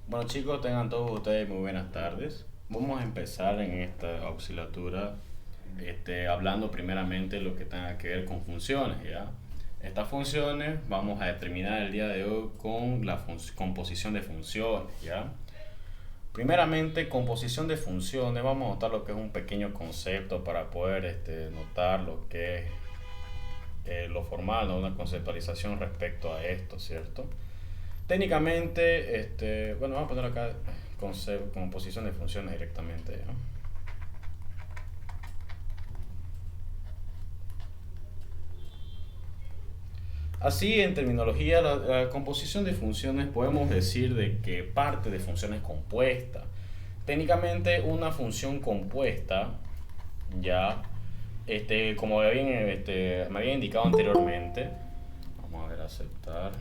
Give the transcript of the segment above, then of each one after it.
Bueno chicos, tengan todos ustedes muy buenas tardes. Vamos a empezar en esta auxiliatura hablando primeramente lo que tenga que ver con funciones, ¿ya? Estas funciones vamos a determinar el día de hoy con la composición de funciones, ¿ya? Primeramente, composición de funciones, vamos a notar lo que es un pequeño concepto para poder notar lo que es lo formal, ¿no? Una conceptualización respecto a esto, ¿cierto? Técnicamente, bueno, vamos a poner acá composición de funciones directamente, ¿no? Así, en terminología, la composición de funciones podemos decir de que parte de funciones compuestas. Técnicamente, una función compuesta, ya, como bien, me había indicado anteriormente, vamos a ver, aceptar.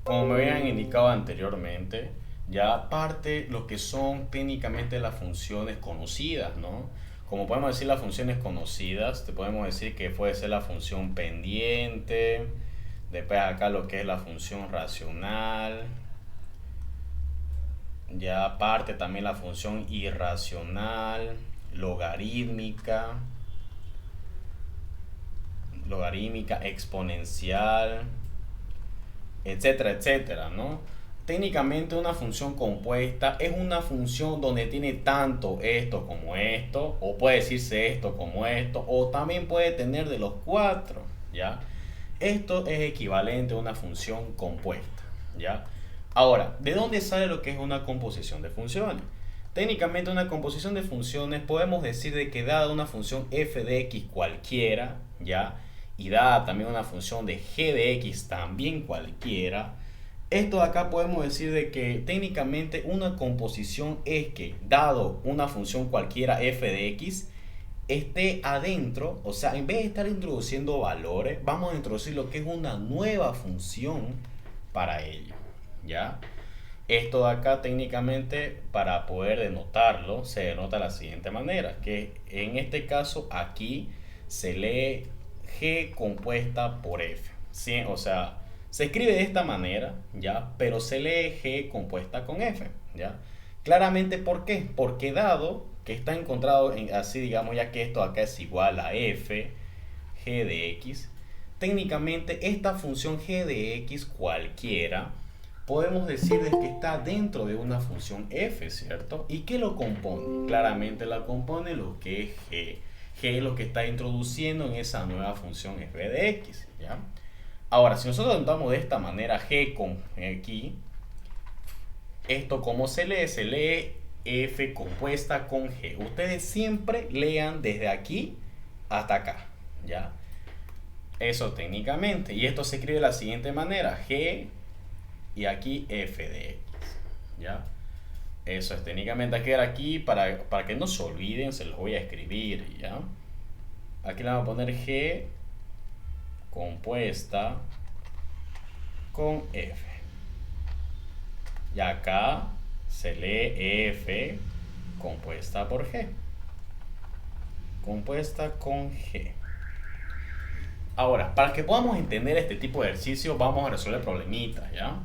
Como me habían indicado anteriormente, ya parte lo que son técnicamente las funciones conocidas, ¿no? Como podemos decir las funciones conocidas, te podemos decir que puede ser la función pendiente, después acá lo que es la función racional, ya parte también la función irracional, logarítmica, exponencial, etcétera, etcétera, ¿no? Técnicamente una función compuesta es una función donde tiene tanto esto como esto, o puede decirse esto como esto, o también puede tener de los cuatro, ¿ya? Esto es equivalente a una función compuesta, ¿ya? Ahora, ¿de dónde sale lo que es una composición de funciones? Técnicamente una composición de funciones podemos decir de que dada una función f de x cualquiera, ¿ya? Y dada también una función de g de x también cualquiera, esto de acá podemos decir de que técnicamente una composición es que dado una función cualquiera f de x, esté adentro, o sea, en vez de estar introduciendo valores, vamos a introducir lo que es una nueva función para ello, ¿ya? Esto de acá técnicamente para poder denotarlo se denota de la siguiente manera, que en este caso aquí se lee G compuesta por F, ¿sí? O sea, se escribe de esta manera, ¿ya? Pero se lee G compuesta con F, ¿ya? Claramente, ¿por qué? Porque dado que está encontrado así, digamos, ya que esto acá es igual a F, G de X, técnicamente esta función G de X cualquiera podemos decir que está dentro de una función f, ¿cierto? ¿Y qué lo compone? Claramente la compone lo que es g. G es lo que está introduciendo en esa nueva función f de x, ¿ya? Ahora, si nosotros notamos de esta manera g con aquí, esto como se lee, f compuesta con g. Ustedes siempre lean desde aquí hasta acá, ¿ya? Eso técnicamente. Y esto se escribe de la siguiente manera, g y aquí f de x, ¿ya? Eso es técnicamente a quedar aquí para que no se olviden, se los voy a escribir, ¿ya? Aquí le vamos a poner g compuesta con f. Y acá se lee f compuesta por g. Compuesta con g. Ahora, para que podamos entender este tipo de ejercicio, vamos a resolver problemitas, ¿ya?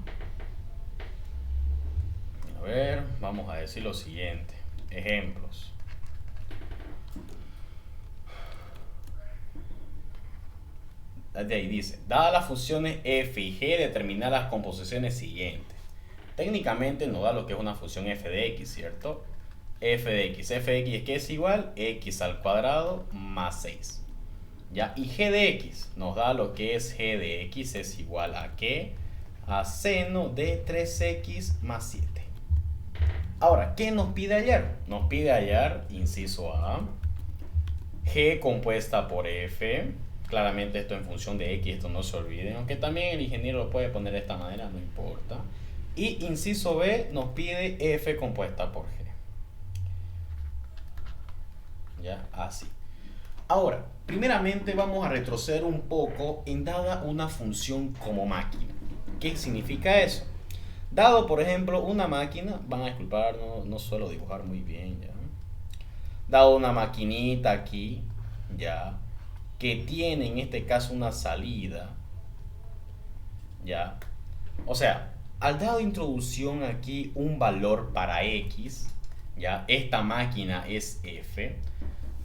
A ver, vamos a decir lo siguiente. Ejemplos. De ahí dice, dadas las funciones f y g, determinar las composiciones siguientes. Técnicamente nos da lo que es una función f de x, ¿cierto? F de x es que es igual x al cuadrado más 6. ¿Ya? Y g de x nos da lo que es g de x es igual a qué? A seno de 3x más 7. Ahora, ¿qué nos pide hallar? Nos pide hallar, inciso A, g compuesta por f. Claramente esto en función de x, esto no se olviden, aunque también el ingeniero lo puede poner de esta manera, no importa. Y inciso B nos pide f compuesta por g. Ya, así. Ahora, primeramente vamos a retroceder un poco en dada una función como máquina. ¿Qué significa eso? Dado, por ejemplo, una máquina, van a disculpar, no suelo dibujar muy bien, ya. Dado una maquinita aquí, ya, que tiene en este caso una salida, ya, O sea, al dado de introducción aquí un valor para x, ya, esta máquina es f,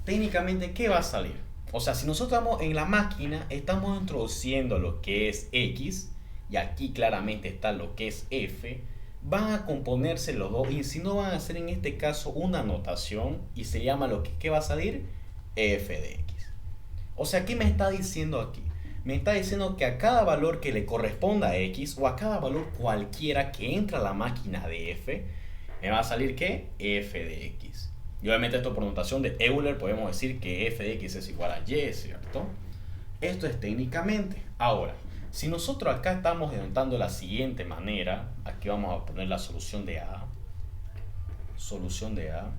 técnicamente, ¿qué va a salir? O sea, si nosotros estamos en la máquina, estamos introduciendo lo que es x, y aquí claramente está lo que es f, van a componerse los dos, y si no van a hacer en este caso una notación, y se llama lo que, ¿qué va a salir? F de x. O sea, ¿qué me está diciendo aquí? Me está diciendo que a cada valor que le corresponda a x, o a cada valor cualquiera que entra a la máquina de f, me va a salir ¿qué? F de x. Y obviamente esto por notación de Euler podemos decir que f de x es igual a y, ¿cierto? Esto es técnicamente. Ahora, si nosotros acá estamos denotando de la siguiente manera, aquí vamos a poner la solución de A. Solución de A.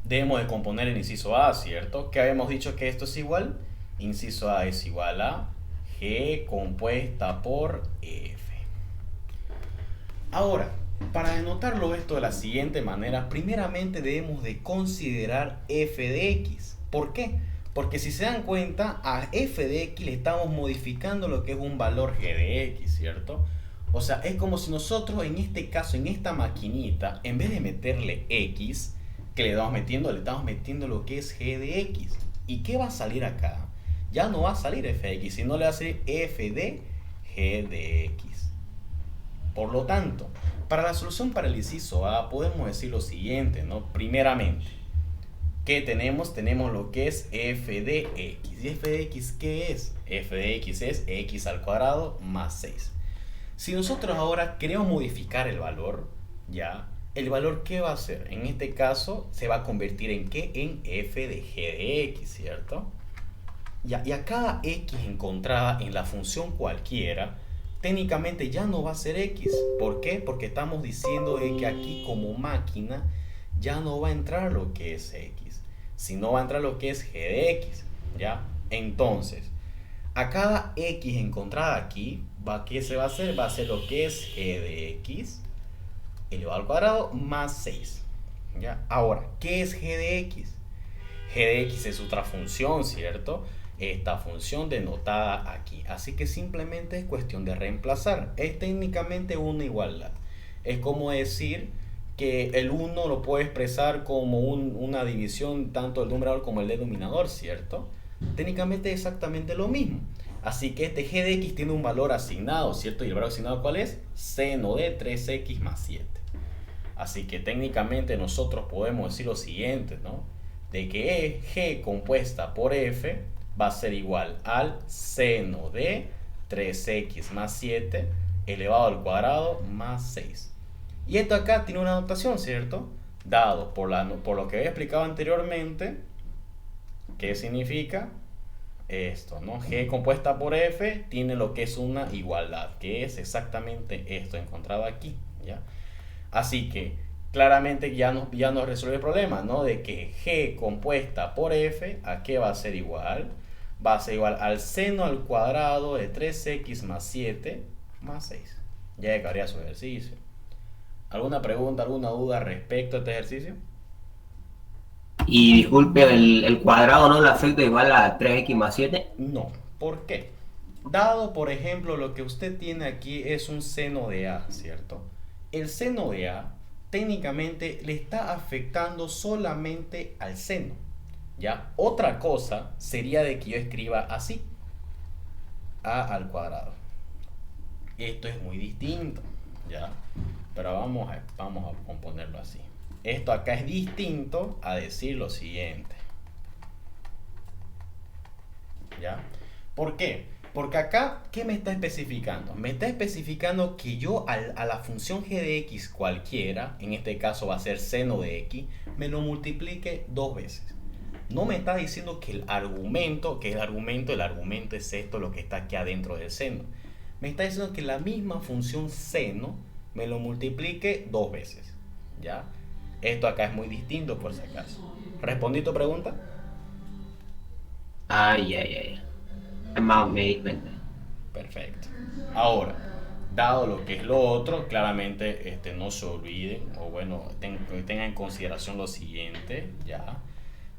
Debemos de componer el inciso A, ¿cierto? Que habíamos dicho que esto es igual. Inciso A es igual a G compuesta por F. Ahora, para denotarlo esto de la siguiente manera, primeramente debemos de considerar f de x. ¿Por qué? Porque si se dan cuenta, a f de x le estamos modificando lo que es un valor g de x, ¿cierto? O sea, es como si nosotros en este caso, en esta maquinita, en vez de meterle x, que le estamos metiendo lo que es g de x. ¿Y qué va a salir acá? Ya no va a salir f de x, sino le va a salir f de g de x. Por lo tanto, para la solución para el inciso A podemos decir lo siguiente, ¿no? Primeramente, ¿qué tenemos? Tenemos lo que es f de x. ¿Y f de x qué es? F de x es x al cuadrado más 6. Si nosotros ahora queremos modificar el valor, ¿ya? ¿El valor qué va a ser? En este caso se va a convertir en ¿qué? En f de g de x, ¿cierto? Ya, y a cada x encontrada en la función cualquiera, técnicamente ya no va a ser x. ¿Por qué? Porque estamos diciendo que aquí como máquina ya no va a entrar lo que es x, sino va a entrar lo que es g de x, ¿ya? Entonces, a cada x encontrada aquí, ¿qué se va a hacer? Va a ser lo que es g de x elevado al cuadrado más 6, ¿ya? Ahora, ¿qué es g de x? G de x es otra función, ¿cierto? Esta función denotada aquí. Así que simplemente es cuestión de reemplazar. Es técnicamente una igualdad. Es como decir que el 1 lo puede expresar como una división tanto del numerador como el denominador, ¿cierto? Técnicamente es exactamente lo mismo. Así que este g de x tiene un valor asignado, ¿cierto? ¿Y el valor asignado cuál es? Seno de 3x más 7. Así que técnicamente nosotros podemos decir lo siguiente, ¿no? De que g compuesta por f va a ser igual al seno de 3x más 7 elevado al cuadrado más 6. Y esto acá tiene una notación, ¿cierto? Dado por lo que había explicado anteriormente, ¿qué significa? Esto, ¿no? G compuesta por f tiene lo que es una igualdad, que es exactamente esto encontrado aquí, ¿ya? Así que claramente ya nos resuelve el problema, ¿no? De que g compuesta por f, ¿a qué va a ser igual? Va a ser igual al seno al cuadrado de 3x más 7 más 6. Ya acabaría su ejercicio. ¿Alguna pregunta, alguna duda respecto a este ejercicio? Y disculpe, el cuadrado no le afecta igual a 3x más 7. No. ¿Por qué? Dado, por ejemplo, lo que usted tiene aquí es un seno de A, ¿cierto? El seno de A técnicamente le está afectando solamente al seno, ¿ya? Otra cosa sería de que yo escriba así, A al cuadrado. Esto es muy distinto, ¿ya? Pero vamos a componerlo así. Esto acá es distinto a decir lo siguiente, ¿ya? ¿Por qué? Porque acá, ¿qué me está especificando? Me está especificando que yo a la función g de x cualquiera, en este caso va a ser seno de x, me lo multiplique dos veces. No me está diciendo que el argumento es esto, lo que está aquí adentro del seno. Me está diciendo que la misma función seno me lo multiplique dos veces, ¿ya? Esto acá es muy distinto por si acaso. ¿Respondí tu pregunta? Ay, ay, ay. Más me di cuenta. Perfecto. Ahora, dado lo que es lo otro, claramente no se olviden, o bueno, tengan en consideración lo siguiente, ya,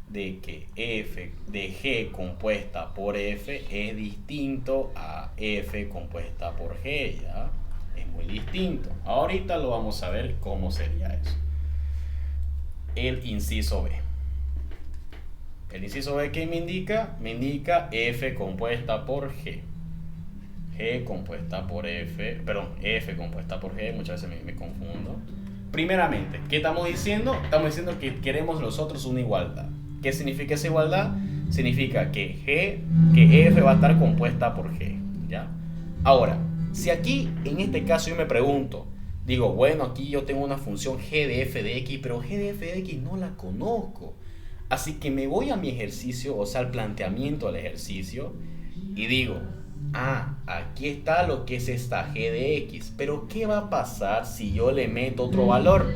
de que f de g compuesta por f es distinto a f compuesta por g, ya. es muy distinto. Ahorita lo vamos a ver cómo sería eso. El inciso B. El inciso B, ¿qué me indica? Me indica f compuesta por g. G compuesta por f, perdón, f compuesta por g, muchas veces me confundo. Primeramente, ¿qué estamos diciendo? Estamos diciendo que queremos nosotros una igualdad. ¿Qué significa esa igualdad? Significa que f va a estar compuesta por g, ¿ya? Ahora, si aquí, en este caso, yo me pregunto, digo, bueno, aquí yo tengo una función g de f de x, pero g de f de x no la conozco. Así que me voy a mi ejercicio, o sea, al planteamiento del ejercicio, y digo, aquí está lo que es esta g de x, pero ¿qué va a pasar si yo le meto otro valor?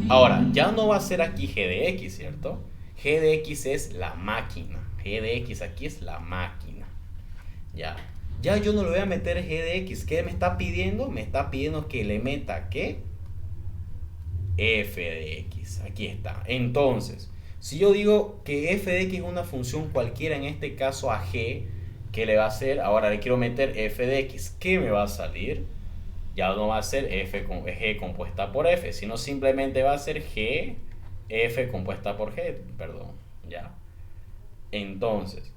Ahora, ya no va a ser aquí g de x, ¿cierto? G de x es la máquina, g de x aquí es la máquina, ya yo no le voy a meter g de x. ¿Qué me está pidiendo? Me está pidiendo que le meta, ¿qué? F de x, aquí está. Entonces, si yo digo que f de x es una función cualquiera, en este caso a g, ¿qué le va a hacer? Ahora le quiero meter f de x. ¿Qué me va a salir? Ya no va a ser g compuesta por f, sino simplemente va a ser f compuesta por g, perdón, ya. Entonces,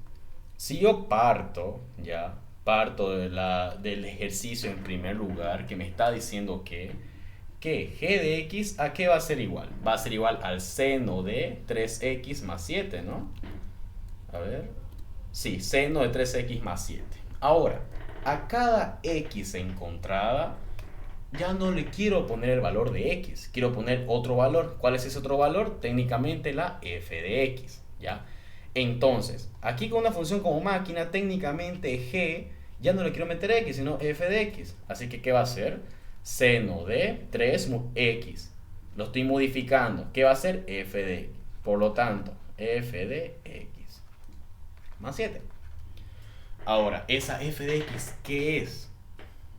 si yo parto del ejercicio en primer lugar, que me está diciendo que g de x, ¿a qué va a ser igual? Va a ser igual al seno de 3x más 7, ¿no? A ver. Sí, seno de 3x más 7. Ahora, a cada x encontrada, ya no le quiero poner el valor de x, quiero poner otro valor. ¿Cuál es ese otro valor? Técnicamente la f de x, ¿ya? Entonces, aquí con una función como máquina, técnicamente g, ya no le quiero meter x, sino f de x. Así que, ¿qué va a ser? Seno de 3x. Lo estoy modificando. ¿Qué va a ser? F de x. Por lo tanto, f de x más 7. Ahora, esa f de x, ¿qué es?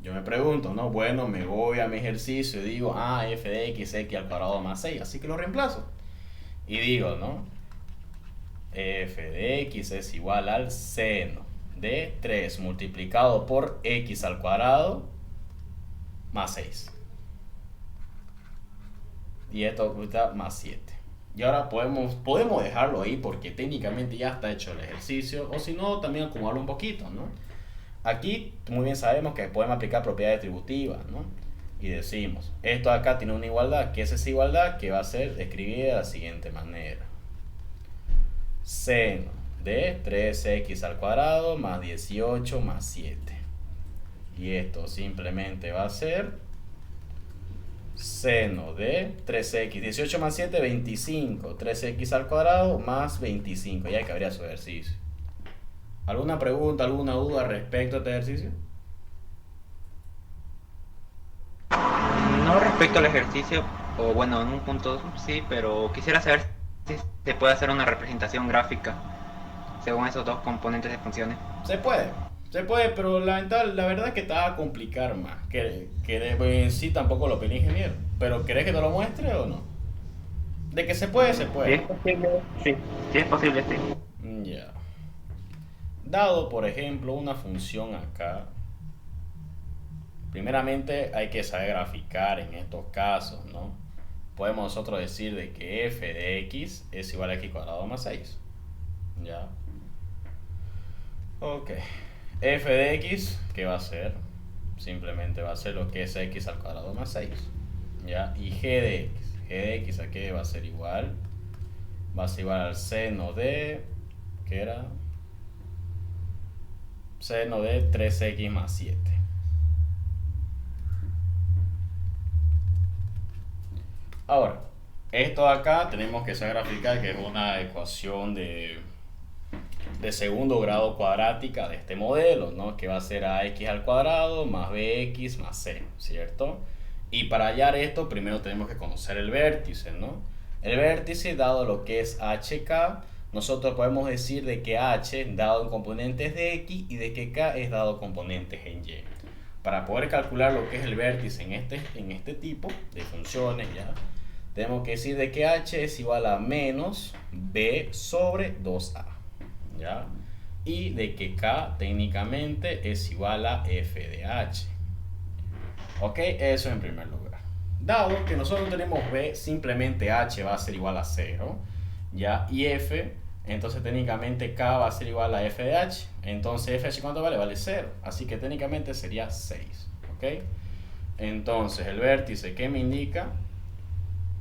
Yo me pregunto, ¿no? Bueno, me voy a mi ejercicio y digo, f de x al cuadrado más 6. Así que lo reemplazo. Y digo, ¿no? F de x es igual al seno de 3 multiplicado por x al cuadrado más 6. Y esto está más 7. Y ahora podemos dejarlo ahí porque técnicamente ya está hecho el ejercicio. O si no, también acomodarlo un poquito, ¿no? Aquí muy bien sabemos que podemos aplicar propiedades distributivas, ¿no? Y decimos, esto acá tiene una igualdad. ¿Qué es esa igualdad? Que va a ser escribida de la siguiente manera. Seno de 3x al cuadrado más 18 más 7. Y esto simplemente va a ser seno de 3x, 18 más 7, 25. 3x al cuadrado más 25. Ya cabría su ejercicio. ¿Alguna pregunta, alguna duda respecto a este ejercicio? No respecto al ejercicio, o bueno, en un punto sí, pero quisiera saber si se puede hacer una representación gráfica según esos dos componentes de funciones. Se puede, pero la verdad es que te va a complicar más. En sí tampoco lo pedí ingeniero, pero ¿querés que te lo muestre o no? De que se puede, se Si puede. es posible, sí. Si es posible, sí. Ya. Dado, por ejemplo, una función acá, primeramente hay que saber graficar en estos casos, ¿no? Podemos nosotros decir de que f de x es igual a x cuadrado más 6. ¿Ya? Ok. F de x, ¿qué va a ser? Simplemente va a ser lo que es x al cuadrado más 6. ¿Ya? Y g de x. G de x, ¿a qué va a ser igual? Va a ser igual al seno de... ¿qué era? Seno de 3x más 7. Ahora, esto acá tenemos que saber graficar, que es una ecuación de segundo grado cuadrática de este modelo, ¿no? Que va a ser ax al cuadrado más bx más c, ¿cierto? Y para hallar esto, primero tenemos que conocer el vértice, ¿no? El vértice, dado lo que es hk, nosotros podemos decir de que h dado en componentes de x y de que k es dado componentes en y. Para poder calcular lo que es el vértice en este tipo de funciones, ¿ya? Tenemos que decir de que h es igual a menos b sobre 2a, ¿ya? Y de que k técnicamente es igual a f de h. Ok, eso en primer lugar. Dado que nosotros tenemos b, simplemente h va a ser igual a 0, ¿ya? Y f, entonces técnicamente k va a ser igual a f de h. Entonces f de h, ¿cuánto vale? Vale 0. Así que técnicamente sería 6, ¿ok? Entonces el vértice, ¿qué me indica?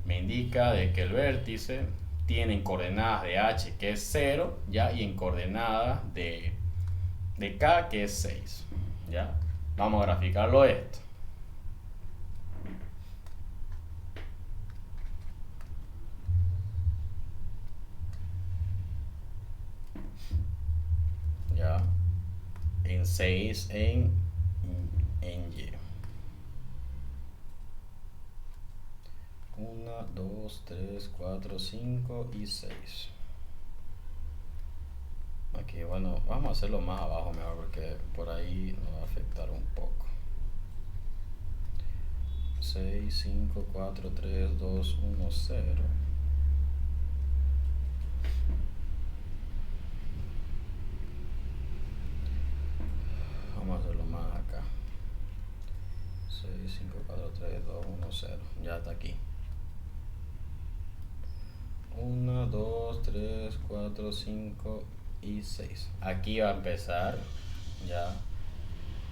Me indica de que el vértice tiene en coordenadas de h, que es 0, ¿ya? Y en coordenadas de k, que es 6, ¿ya? Vamos a graficarlo esto. ¿Ya? En 6 en y. 1, 2, 3, 4, 5 y 6. Aquí, bueno, vamos a hacerlo más abajo mejor porque por ahí nos va a afectar un poco. 6, 5, 4, 3, 2, 1, 0. Vamos a hacerlo más acá. 6, 5, 4, 3, 2, 1, 0. Ya está aquí. 1, 2, 3, 4, 5 y 6. Aquí va a empezar, ya.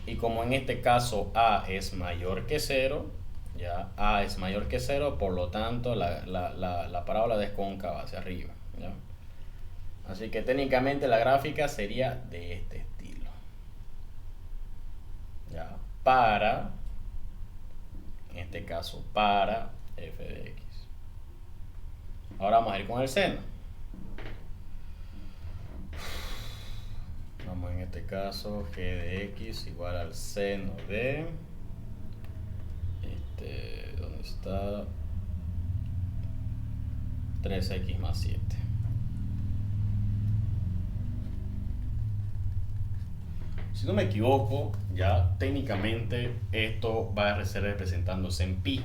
Y como en este caso A es mayor que 0, ya, A es mayor que 0, por lo tanto la parábola es cóncava hacia arriba, ya. Así que técnicamente la gráfica sería de este estilo, ya, para, en este caso, para f de x. Ahora vamos a ir con el seno. Vamos en este caso g de x igual al seno de ¿dónde está? 3x más 7. Si no me equivoco, ya técnicamente esto va a ser representándose en pi,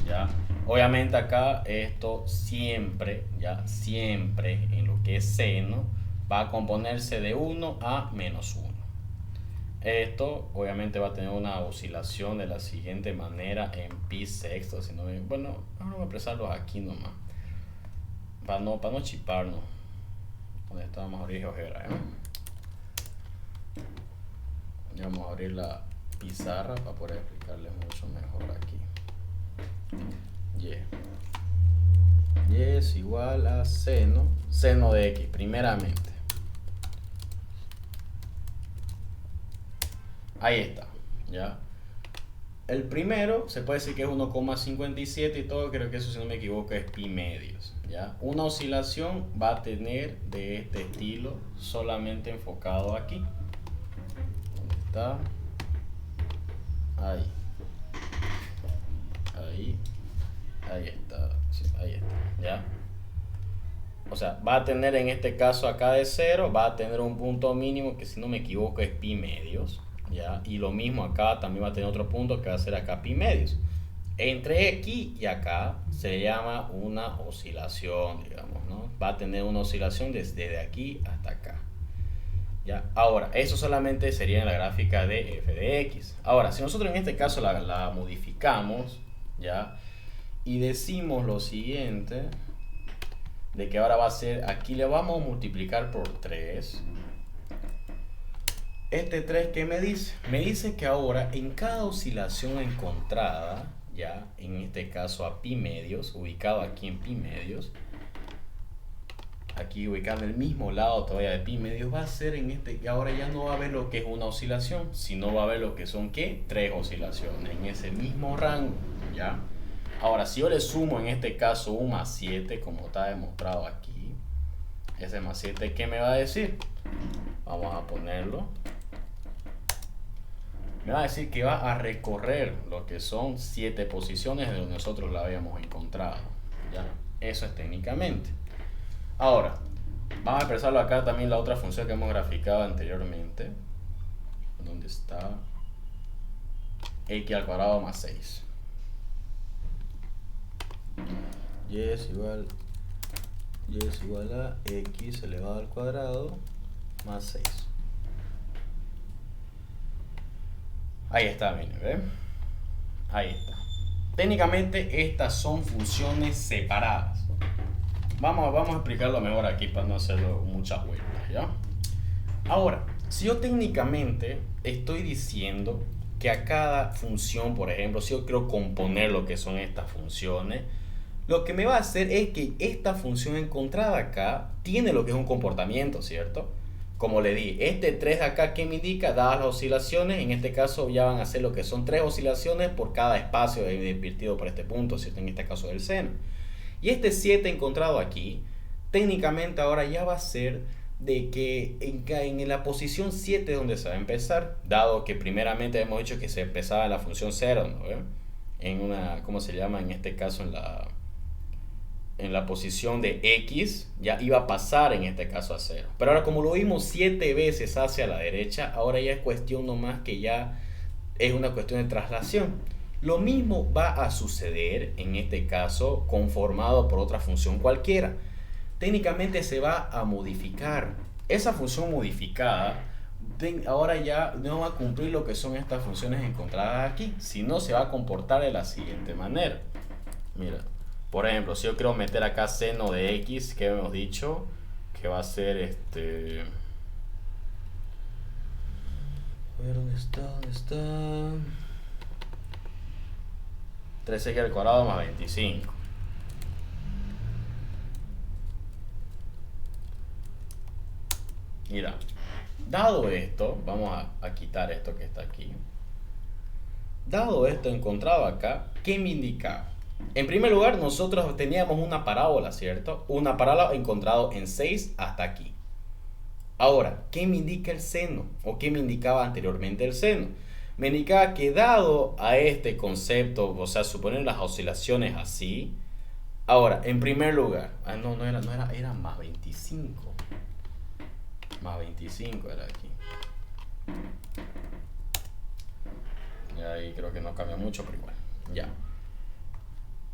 ya. Obviamente acá esto siempre, ya, siempre en lo que es seno va a componerse de 1 a menos 1. Esto obviamente va a tener una oscilación de la siguiente manera en pi sexto. Si no, bueno, vamos a expresarlo aquí nomás, para no chiparnos. Donde está, vamos a abrir GeoGebra, y vamos a abrir la pizarra para poder explicarles mucho mejor aquí. Y es igual a seno de x, primeramente. Ahí está, ¿ya? El primero se puede decir que es 1,57 y todo, creo que eso, si no me equivoco, es pi medios, ¿ya? Una oscilación va a tener de este estilo, solamente enfocado aquí. ¿Dónde está? Ahí. Ahí está, sí, ahí está, ¿ya? O sea, va a tener en este caso acá de 0, va a tener un punto mínimo que, si no me equivoco, es pi medios, ¿ya? Y lo mismo acá también va a tener otro punto que va a ser acá pi medios. Entre aquí y acá se le llama una oscilación, digamos, ¿no? Va a tener una oscilación desde aquí hasta acá, ¿ya? Ahora, eso solamente sería en la gráfica de f de x. Ahora, si nosotros en este caso la modificamos, ¿ya? Y decimos lo siguiente, de que ahora va a ser, aquí le vamos a multiplicar por 3. Este 3, ¿qué me dice? Me dice que ahora en cada oscilación encontrada, ya, en este caso a pi medios, ubicado aquí en pi medios, aquí ubicado en el mismo lado todavía de pi medios, va a ser en este, que ahora ya no va a ver lo que es una oscilación, sino va a ver lo que son, ¿qué? 3 oscilaciones en ese mismo rango, ¿ya? Ahora, si yo le sumo en este caso un más 7, como está demostrado aquí, ese más 7, ¿qué me va a decir? Vamos a ponerlo. Me va a decir que va a recorrer lo que son 7 posiciones de donde nosotros la habíamos encontrado, ¿ya? Eso es técnicamente. Ahora, vamos a expresarlo acá también la otra función que hemos graficado anteriormente, donde está x al cuadrado más 6. Y es igual a x elevado al cuadrado más 6. Ahí está, miren, ¿ven? Ahí está. Técnicamente estas son funciones separadas. Vamos a explicarlo mejor aquí para no hacerlo muchas vueltas, ¿ya? Ahora, si yo técnicamente estoy diciendo que a cada función, por ejemplo, si yo quiero componer lo que son estas funciones, lo que me va a hacer es que esta función encontrada acá tiene lo que es un comportamiento, ¿cierto? Como le di, este 3 de acá que me indica, dadas las oscilaciones, en este caso ya van a ser lo que son 3 oscilaciones por cada espacio invertido por este punto, ¿cierto? En este caso del seno. Y este 7 encontrado aquí, técnicamente ahora ya va a ser de que en la posición 7 es donde se va a empezar, dado que primeramente hemos dicho que se empezaba en la función 0, ¿no? En una, ¿cómo se llama? En este caso en la posición de X, ya iba a pasar en este caso a 0. Pero ahora como lo vimos 7 veces hacia la derecha, ahora ya es cuestión nomás que ya es una cuestión de traslación. Lo mismo va a suceder en este caso conformado por otra función cualquiera. Técnicamente se va a modificar. Esa función modificada ahora ya no va a cumplir lo que son estas funciones encontradas aquí, sino se va a comportar de la siguiente manera. Mira, por ejemplo, si yo quiero meter acá seno de X, que hemos dicho que va a ser a ver, ¿dónde está? 3x al cuadrado más 25. Mira, dado esto, vamos a quitar esto que está aquí. Dado esto encontrado acá, ¿qué me indicaba? En primer lugar, nosotros teníamos una parábola, ¿cierto? Una parábola encontrado en 6 hasta aquí. Ahora, ¿qué me indica el seno? ¿O qué me indicaba anteriormente el seno? Me indicaba que dado a este concepto, o sea, suponer las oscilaciones así. Ahora, en primer lugar, era más 25. Más 25 era aquí. Y ahí creo que no cambia mucho, pero igual. Ya.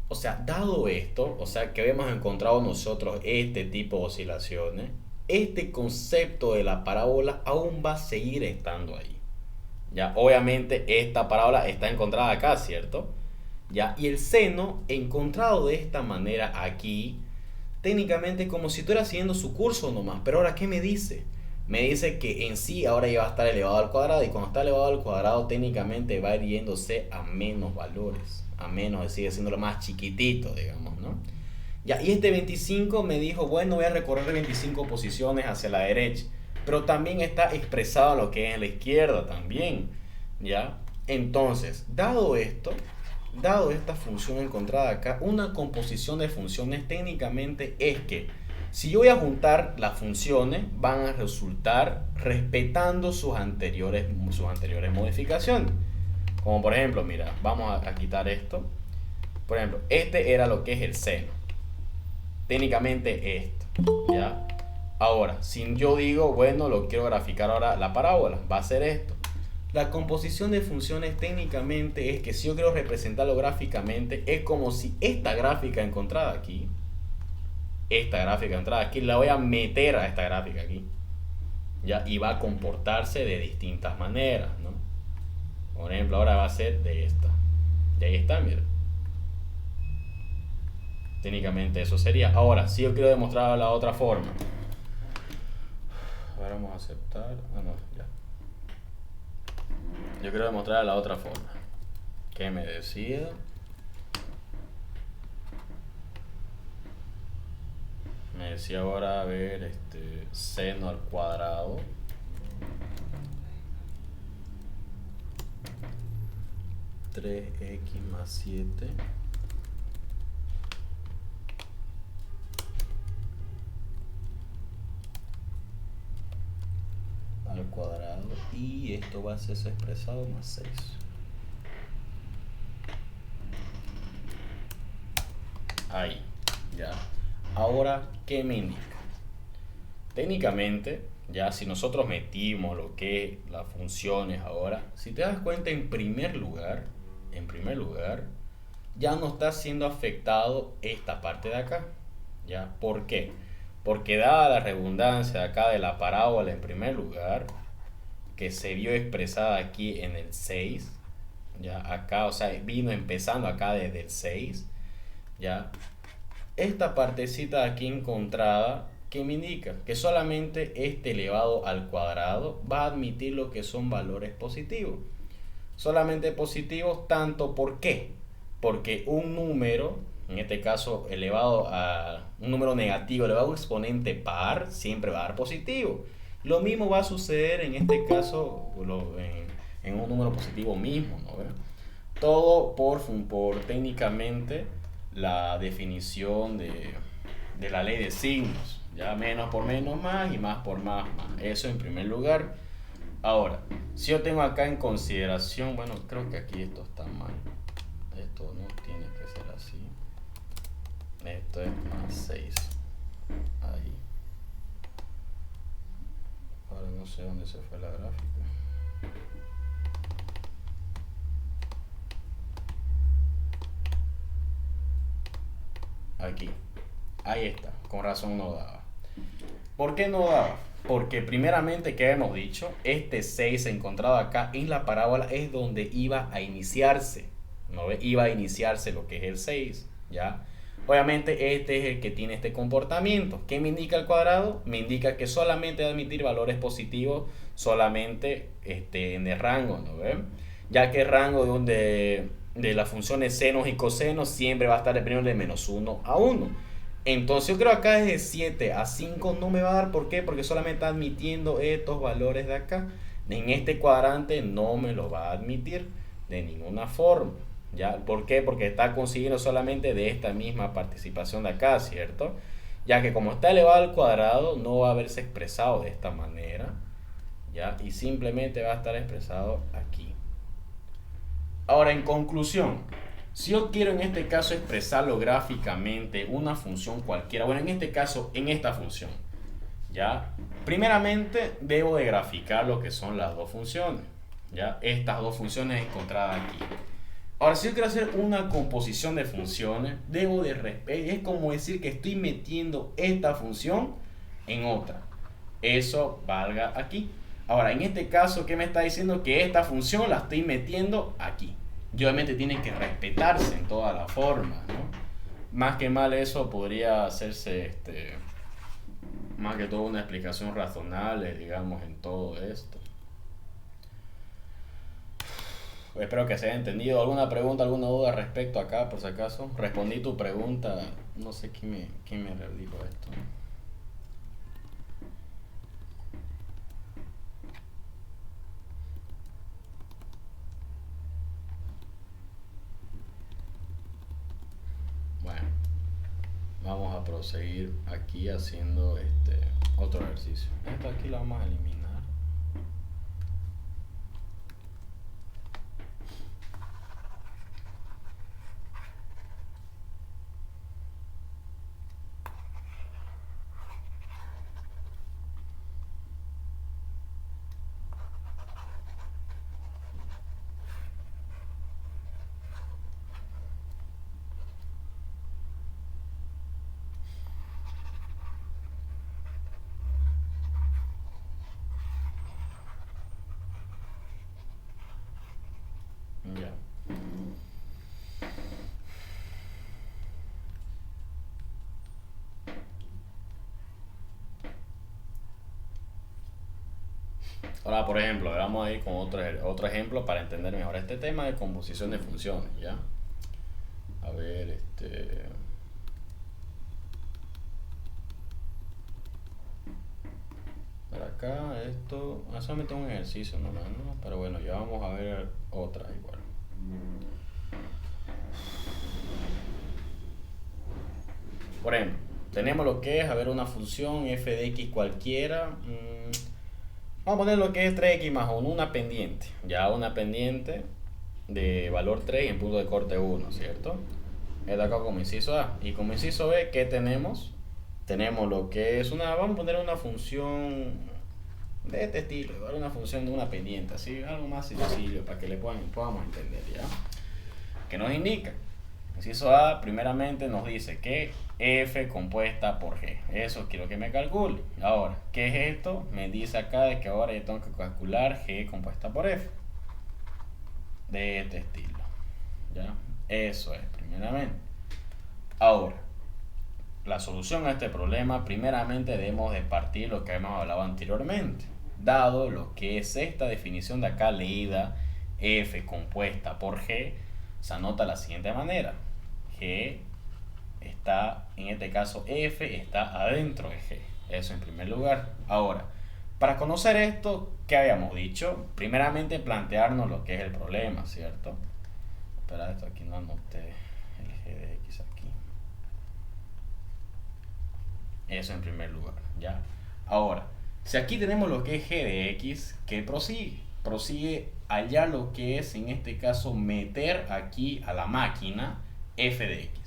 O sea, dado esto, o sea, que habíamos encontrado nosotros este tipo de oscilaciones, este concepto de la parábola aún va a seguir estando ahí. Ya, obviamente esta parábola está encontrada acá, ¿cierto? Ya, y el seno encontrado de esta manera aquí, técnicamente como si estuviera siguiendo su curso nomás. Pero ahora, ¿qué me dice? Me dice que en sí ahora ya va a estar elevado al cuadrado, y cuando está elevado al cuadrado técnicamente va a ir yéndose a menos valores, a menos, sigue siendo lo más chiquitito, digamos, ¿no? Ya, y este 25 me dijo, bueno, voy a recorrer 25 posiciones hacia la derecha, pero también está expresado lo que es en la izquierda también, ¿ya? Entonces, dado esto, dado esta función encontrada acá, una composición de funciones técnicamente es que si yo voy a juntar las funciones, van a resultar respetando sus anteriores modificaciones. Como por ejemplo, mira, vamos a quitar esto. Por ejemplo, este era lo que es el seno. Técnicamente esto, ¿ya? Ahora, si yo digo, bueno, lo quiero graficar ahora la parábola, va a ser esto. La composición de funciones técnicamente es que si yo quiero representarlo gráficamente, es como si esta gráfica encontrada aquí, la voy a meter a esta gráfica aquí, ¿ya? Y va a comportarse de distintas maneras, ¿no? Por ejemplo, ahora va a ser de esta. Y ahí está, mira. Técnicamente eso sería. Ahora, si yo quiero demostrar la otra forma. Ahora vamos a aceptar. Ah, no, ya. Yo quiero demostrar la otra forma. ¿Qué me decía? Me decía ahora, a ver, seno al cuadrado. (3x más 7) al cuadrado, y esto va a ser expresado más 6. Ahí, ya. Ahora, ¿qué me indica? Técnicamente, ya si nosotros metimos lo que es las funciones ahora, si te das cuenta, en primer lugar, ya no está siendo afectado esta parte de acá. ¿Ya? ¿Por qué? Porque dada la redundancia de acá de la parábola en primer lugar, que se vio expresada aquí en el 6, ya acá, o sea, vino empezando acá desde el 6, ya. Esta partecita de aquí encontrada, que me indica que solamente este elevado al cuadrado va a admitir lo que son valores positivos. Solamente positivos, tanto ¿por qué? Porque un número, en este caso elevado a un número negativo, elevado a un exponente par, siempre va a dar positivo. Lo mismo va a suceder en este caso en un número positivo mismo, ¿no? Todo por técnicamente la definición de la ley de signos. Ya menos por menos más y más por más más. Eso en primer lugar. Ahora, si yo tengo acá en consideración, bueno, creo que aquí esto está mal. Esto no tiene que ser así. Esto es más 6. Ahí. Ahora no sé dónde se fue la gráfica. Aquí. Ahí está. Con razón no daba. ¿Por qué no daba? Porque primeramente, que hemos dicho, este 6 encontrado acá en la parábola es donde iba a iniciarse. ¿No ve? Iba a iniciarse lo que es el 6. ¿Ya? Obviamente este es el que tiene este comportamiento. ¿Qué me indica el cuadrado? Me indica que solamente va a admitir valores positivos solamente en el rango. ¿No ve? Ya que el rango de las funciones senos y cosenos siempre va a estar el primero de menos 1 a 1. Entonces yo creo que acá desde 7 a 5 no me va a dar. ¿Por qué? Porque solamente está admitiendo estos valores de acá. En este cuadrante no me lo va a admitir de ninguna forma. ¿Ya? ¿Por qué? Porque está consiguiendo solamente de esta misma participación de acá, ¿cierto? Ya que como está elevado al cuadrado no va a haberse expresado de esta manera. ¿Ya? Y simplemente va a estar expresado aquí. Ahora, en conclusión, si yo quiero en este caso expresarlo gráficamente, una función cualquiera, bueno, en este caso, en esta función, ¿ya? Primeramente, debo de graficar lo que son las dos funciones, ¿ya? Estas dos funciones encontradas aquí. Ahora, si yo quiero hacer una composición de funciones, es como decir que estoy metiendo esta función en otra. Eso valga aquí. Ahora, en este caso, ¿qué me está diciendo? Que esta función la estoy metiendo aquí. Y obviamente tiene que respetarse en todas las formas, ¿no? Más que mal eso podría hacerse, más que todo una explicación razonable, digamos, en todo esto. Espero que se haya entendido. ¿Alguna pregunta, alguna duda respecto acá, por si acaso? Respondí tu pregunta. No sé quién me dijo esto. Bueno, vamos a proseguir aquí haciendo otro ejercicio. Esto aquí lo vamos a eliminar. Ya. Ahora, por ejemplo, vamos a ir con otro ejemplo para entender mejor este tema de composición de funciones, ¿ya? A ver, para acá, esto, solamente un ejercicio nomás, ¿no? Pero bueno, ya vamos a ver otra igual. Por ejemplo, tenemos lo que es, a ver, una función f de x cualquiera. Vamos a poner lo que es 3x más 1, una pendiente. Ya una pendiente de valor 3 y en punto de corte 1, ¿cierto? Es de acá como inciso A. Y como inciso B, ¿qué tenemos? Tenemos lo que es vamos a poner una función de este estilo, una función de una pendiente, así, algo más sencillo para que podamos entender, ¿ya? ¿Qué nos indica? Inciso A, primeramente nos dice que f compuesta por g. Eso quiero que me calcule. Ahora, ¿qué es esto? Me dice acá de que ahora yo tengo que calcular g compuesta por f. de este estilo. ¿Ya? Eso es, primeramente. Ahora, la solución a este problema, primeramente debemos de partir lo que hemos hablado anteriormente. Dado lo que es esta definición de acá leída, f compuesta por g, se anota de la siguiente manera. G está, en este caso f está adentro de g. Eso en primer lugar. Ahora, para conocer esto, ¿qué habíamos dicho? Primeramente plantearnos lo que es el problema, ¿cierto? Espera, esto aquí no anoté el g de x aquí. Eso en primer lugar, ¿ya? Ahora, si aquí tenemos lo que es g de x, ¿qué prosigue? Prosigue hallar lo que es, en este caso, meter aquí a la máquina f de x.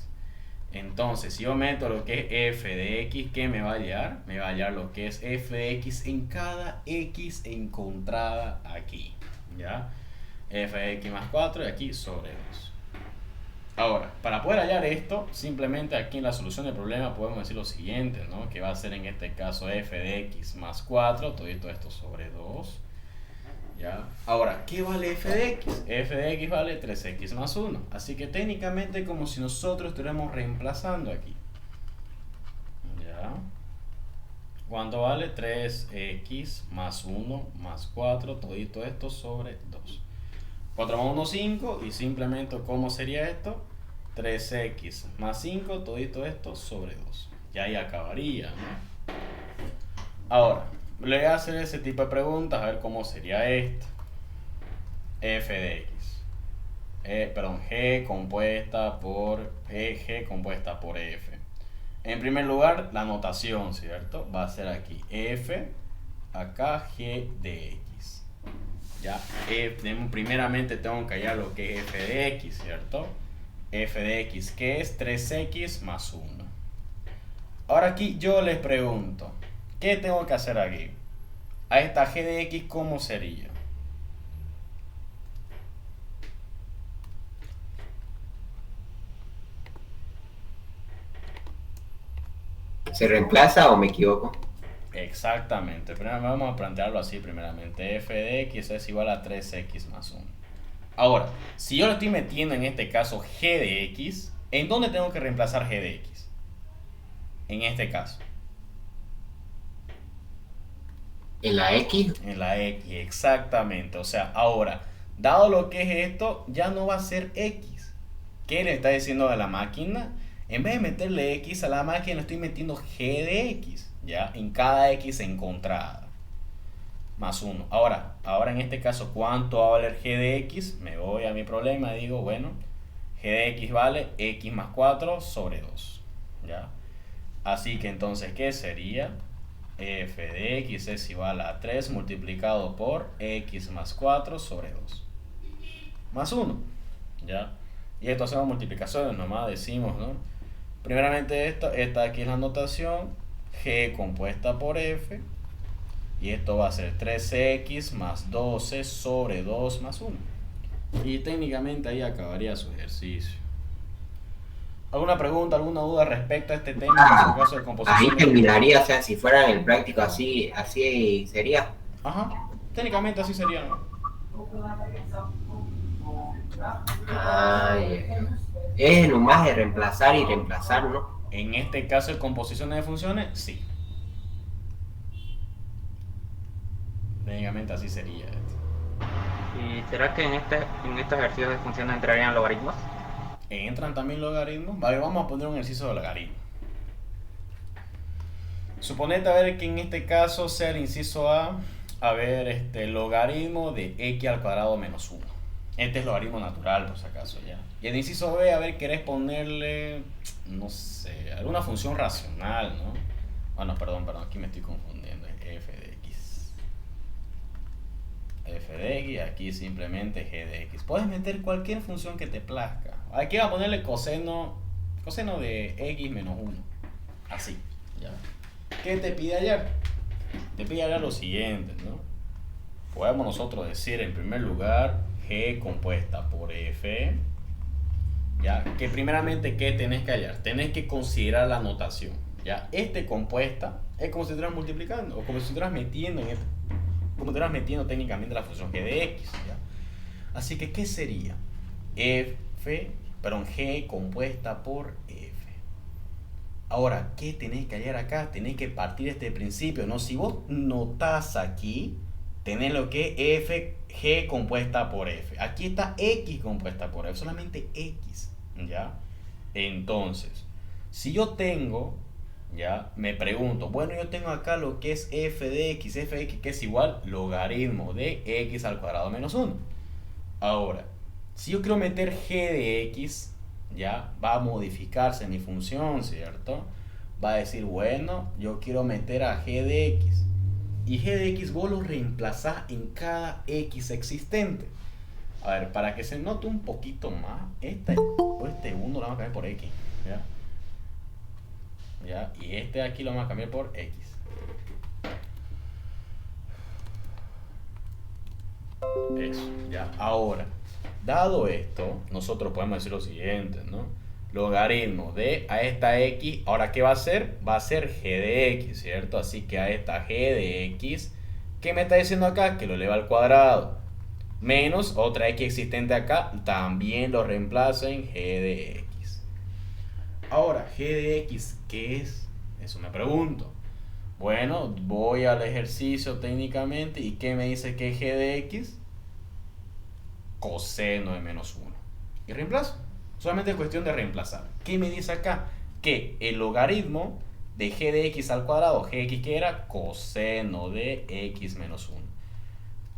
Entonces, si yo meto lo que es f de x, ¿qué me va a hallar? Me va a hallar lo que es f de x en cada x encontrada aquí, ¿ya? F de x más 4 y aquí sobre 2. Ahora, para poder hallar esto, simplemente aquí en la solución del problema podemos decir lo siguiente, ¿no? Que va a ser en este caso f de x más 4, todo esto sobre 2. ¿Ya? Ahora, ¿qué vale f de x? F de x vale 3x más 1. Así que técnicamente como si nosotros estuviéramos reemplazando aquí. ¿Ya? ¿Cuánto vale? 3x más 1 más 4, todo esto sobre 2. 4 más 1, 5. Y simplemente, ¿cómo sería esto? 3x más 5, todo esto sobre 2. Y ahí acabaría, ¿no? Ahora, le voy a hacer ese tipo de preguntas, a ver cómo sería esto. F de x. G compuesta por f. En primer lugar, la notación, ¿cierto? Va a ser aquí f, acá g de x. Ya, primeramente tengo que hallar lo que es f de x, ¿cierto? F de x, que es 3x más 1. Ahora aquí yo les pregunto, ¿qué tengo que hacer aquí? A esta g de x, ¿cómo sería? ¿Se reemplaza o me equivoco? Exactamente. Primero vamos a plantearlo así primeramente. F de x es igual a 3x más 1. Ahora, si yo lo estoy metiendo en este caso g de x, ¿en dónde tengo que reemplazar g de x? En este caso. ¿En la x? En la x, exactamente. O sea, ahora, dado lo que es esto, ya no va a ser x. ¿Qué le está diciendo a la máquina? En vez de meterle x a la máquina, le estoy metiendo g de x, ¿ya? En cada x encontrada. Más 1. Ahora en este caso, ¿cuánto va a valer g de x? Me voy a mi problema y digo, bueno, g de x vale x más 4 sobre 2, ¿ya? Así que entonces, ¿qué sería? F de x es igual a 3 multiplicado por x más 4 sobre 2. Más 1, ¿ya? Y esto hacemos multiplicaciones, nomás decimos, ¿no? Primeramente esta aquí es la notación, g compuesta por f, y esto va a ser 3x más 12 sobre 2 más 1. Y técnicamente ahí acabaría su ejercicio. ¿Alguna pregunta, alguna duda respecto a este tema, en su caso de composición? Ahí terminaría, o sea, si fuera en el práctico así sería. Ajá, técnicamente así sería, ¿no? Es nomás de reemplazar y reemplazar, ¿no? En este caso de composiciones de funciones, sí. Técnicamente así sería esto. ¿Y será que en estos ejercicios de funciones entrarían logaritmos? Entran también logaritmos. Vale, vamos a poner un ejercicio de logaritmo. Suponete a ver que en este caso sea el inciso A, a ver, logaritmo de x al cuadrado menos 1. Este es logaritmo natural, por si acaso, ya. Y el inciso B, a ver, querés ponerle, no sé, alguna función racional, ¿no? Bueno, perdón, aquí me estoy confundiendo. Es f de x. F de x, aquí simplemente g de x. Puedes meter cualquier función que te plazca. Aquí va a ponerle coseno de x menos 1. Así, ¿ya? ¿Qué te pide hallar? Te pide hallar lo siguiente, ¿no? Podemos nosotros decir en primer lugar g compuesta por f, ¿ya? Que primeramente, ¿qué tenés que hallar? Tenés que considerar la notación, ¿ya? Compuesta es como si estuvieras multiplicando o como si estuvieras metiendo como si estuvieras metiendo técnicamente la función g de x, ¿ya? Así que, ¿qué sería? G compuesta por F. Ahora, ¿qué tenéis que hallar acá? Tenéis que partir de este principio, ¿no? Si vos notás aquí, tenés lo que es G compuesta por F. Aquí está X compuesta por F, solamente X, ¿ya? Entonces, si yo tengo, ya, me pregunto, bueno, yo tengo acá lo que es f de x que es igual logaritmo de x al cuadrado menos 1. Ahora, si yo quiero meter g de x, ya, va a modificarse mi función, ¿cierto? Va a decir, bueno, yo quiero meter a g de x. Y g de x vos lo reemplazás en cada x existente. A ver, para que se note un poquito más, este 1 lo vamos a cambiar por x, ¿ya? ¿Ya? Y este de aquí lo vamos a cambiar por x. Eso, ya. Ahora, dado esto, nosotros podemos decir lo siguiente, ¿no? Logaritmo de a esta x, ahora ¿qué va a ser? Va a ser g de x, ¿cierto? Así que a esta g de x, ¿qué me está diciendo acá? Que lo eleva al cuadrado. Menos otra x existente acá, también lo reemplazo en g de x. Ahora, g de x, ¿qué es? Eso me pregunto. Bueno, voy al ejercicio técnicamente y ¿qué me dice que es g de x? Coseno de menos 1. Y reemplazo. Solamente es cuestión de reemplazar. ¿Qué me dice acá? Que el logaritmo de g de x al cuadrado, gx que era coseno de x menos 1.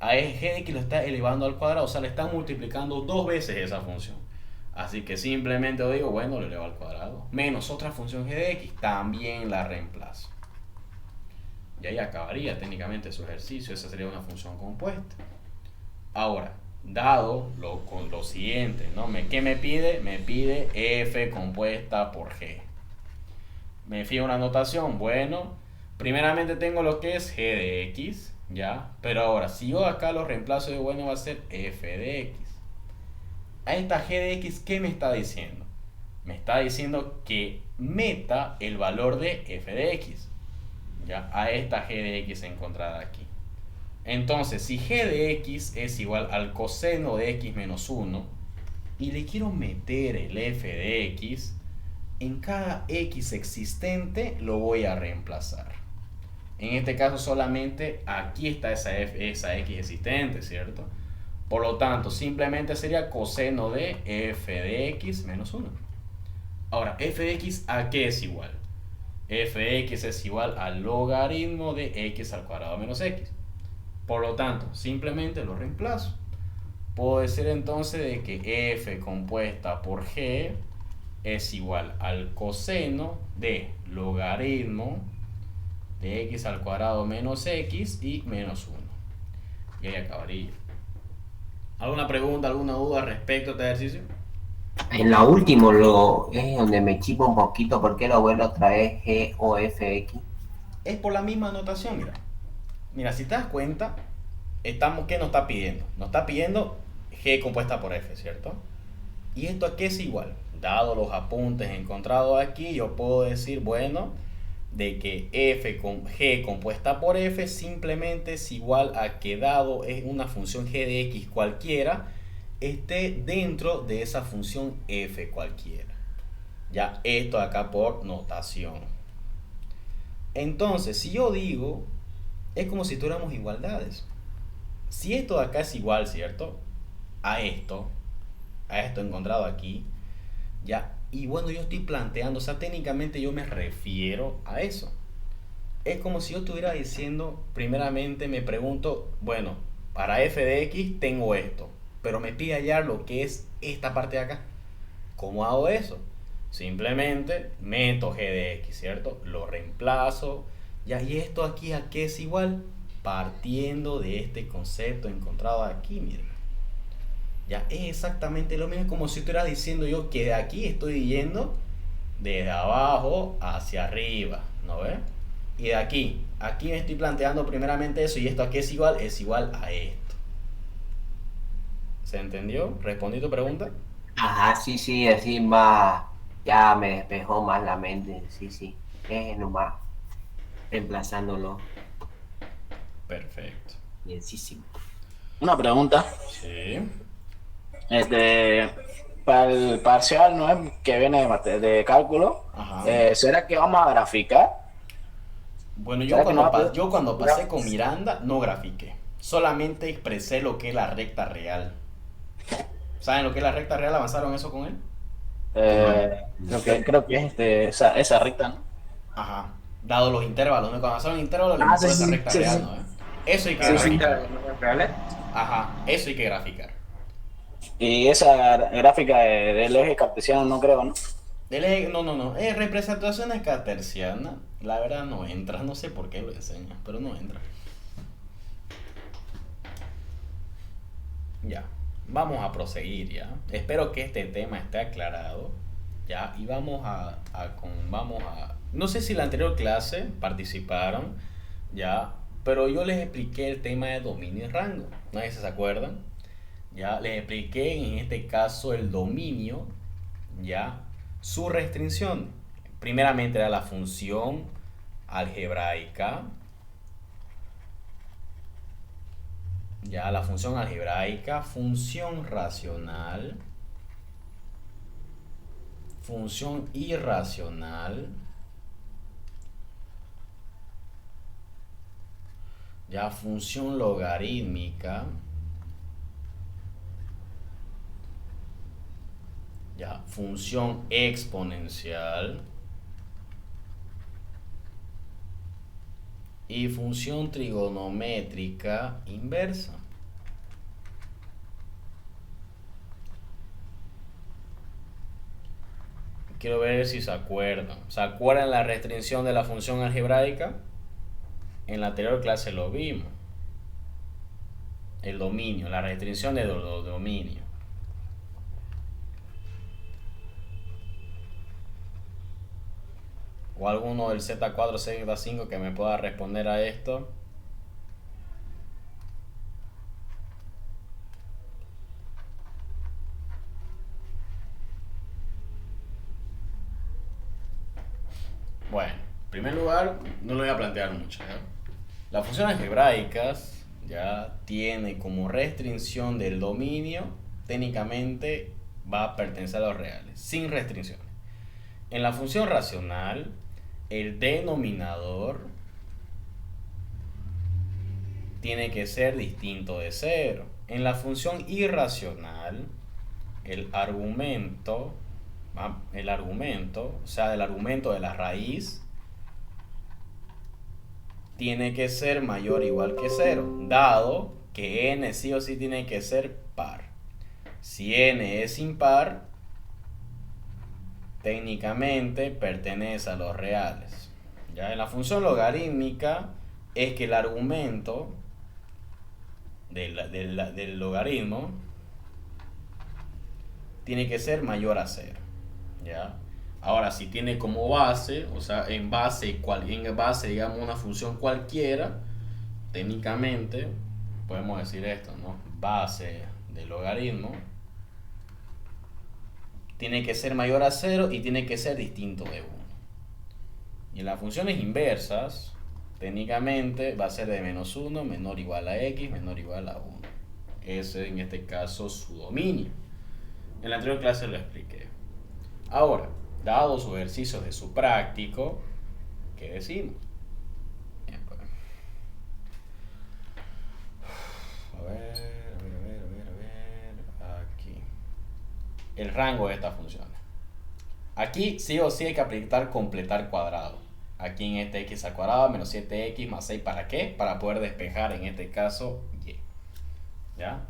A g de x lo está elevando al cuadrado, o sea, le está multiplicando 2 veces esa función. Así que simplemente digo, bueno, lo elevo al cuadrado. Menos otra función g de x, también la reemplazo. Y ahí acabaría técnicamente su ejercicio. Esa sería una función compuesta. Ahora, dado con lo siguiente, ¿no? ¿Qué me pide? Me pide f compuesta por g. Me fío una notación. Bueno, primeramente tengo lo que es g de x, ¿ya? Pero ahora, si yo acá lo reemplazo de bueno, va a ser f de x. A esta g de x, ¿qué me está diciendo? Me está diciendo que meta el valor de f de x, ¿ya? A esta g de x encontrada aquí. Entonces, si g de x es igual al coseno de x menos 1 y le quiero meter el f de x, en cada x existente lo voy a reemplazar. En este caso solamente aquí está esa x existente, ¿cierto? Por lo tanto, simplemente sería coseno de f de x menos 1. Ahora, f de x ¿a qué es igual? F de x es igual al logaritmo de x al cuadrado menos x. Por lo tanto, simplemente lo reemplazo. Puedo decir entonces de que f compuesta por g es igual al coseno de logaritmo de x al cuadrado menos x y menos 1. Y ahí acabaría. ¿Alguna pregunta, alguna duda respecto a este ejercicio? En la última es donde me chipo un poquito, ¿por qué lo vuelvo otra vez G o F X? Es por la misma notación, mira. Mira, si te das cuenta, ¿qué nos está pidiendo? Nos está pidiendo g compuesta por f, ¿cierto? ¿Y esto a qué es igual? Dado los apuntes encontrados aquí, yo puedo decir, bueno, de que g compuesta por f simplemente es igual a que dado es una función g de x cualquiera, esté dentro de esa función f cualquiera. Ya esto acá por notación. Entonces, si yo digo, es como si tuviéramos igualdades. Si esto de acá es igual, ¿cierto? A esto encontrado aquí, ya. Y bueno, yo estoy planteando, o sea, técnicamente yo me refiero a eso. Es como si yo estuviera diciendo, primeramente me pregunto, bueno, para f de x tengo esto, pero me pide hallar lo que es esta parte de acá. ¿Cómo hago eso? Simplemente meto g de x, ¿cierto? Lo reemplazo. Ya, y esto aquí a qué es igual, partiendo de este concepto encontrado aquí, miren. Ya es exactamente lo mismo, como si estuviera diciendo yo que de aquí estoy yendo desde abajo hacia arriba, ¿no ves? Y de aquí me estoy planteando primeramente eso, y esto aquí es igual a esto. ¿Se entendió? ¿Respondí tu pregunta? Ajá, sí, así más, ya me despejó más la mente, sí, es nomás reemplazándolo. Perfecto. Bienísimo. Una pregunta. Sí. Este, para el parcial, ¿no es que viene de cálculo? Ajá. ¿Será que vamos a graficar? Bueno, ¿Será que no va a poder? yo cuando pasé con Miranda no grafiqué. Solamente expresé lo que es la recta real. ¿Saben lo que es la recta real? ¿Avanzaron eso con él? Creo que es esa recta, ¿no? Ajá. Dado los intervalos, ¿no? Cuando avanzaron intervalos le Ah, sí, mostró esa sí, recta sí, real, sí. ¿no? Eso hay que La Sí, sí. graficar. gráfica de números reales. Ajá, eso hay que graficar. Y esa gráfica del eje cartesiano no creo, ¿no? No, no, no. Representaciones cartesianas. La verdad no entra. No sé por qué lo enseña, pero no entra. Ya. Vamos a proseguir ya. Espero que este tema esté aclarado. Ya. Y vamos a. No sé si la anterior clase participaron. Ya. Pero yo les expliqué el tema de dominio y rango. No sé si se acuerdan. Ya. Les expliqué en este caso el dominio. Ya. Su restricción. Primeramente era la función algebraica. Ya, la función algebraica, función racional, función irracional, ya, función logarítmica, ya, función exponencial y función trigonométrica inversa. Quiero ver si se acuerdan. ¿Se acuerdan la restricción de la función algebraica? En la anterior clase lo vimos. El dominio, la restricción de los dominios. O alguno del Z4, Z5 que me pueda responder a esto. Bueno, en primer lugar, no lo voy a plantear mucho. ¿Ya? Las funciones algebraicas ya tiene como restricción del dominio, técnicamente va a pertenecer a los reales, sin restricciones. En la función racional, el denominador tiene que ser distinto de cero. En la función irracional, el argumento, o sea, el argumento de la raíz, tiene que ser mayor o igual que cero, dado que n sí o sí tiene que ser par. Si n es impar, técnicamente pertenece a los reales. ¿Ya? En la función logarítmica es que el argumento del logaritmo tiene que ser mayor a cero. ¿Ya? Ahora, si tiene como base, o sea, en base, digamos, una función cualquiera, técnicamente podemos decir esto, ¿no? Base del logaritmo tiene que ser mayor a cero y tiene que ser distinto de 1. Y en las funciones inversas, técnicamente va a ser de menos 1 menor o igual a x menor o igual a 1. Ese en este caso su dominio. En la anterior clase lo expliqué. Ahora, dados sus ejercicios de su práctico, ¿qué decimos? Bien, pues. A ver. Aquí. El rango de estas funciones. Aquí sí o sí hay que aplicar completar cuadrado. Aquí en este x al cuadrado menos 7x más 6, ¿para qué? Para poder despejar en este caso y. ¿Ya?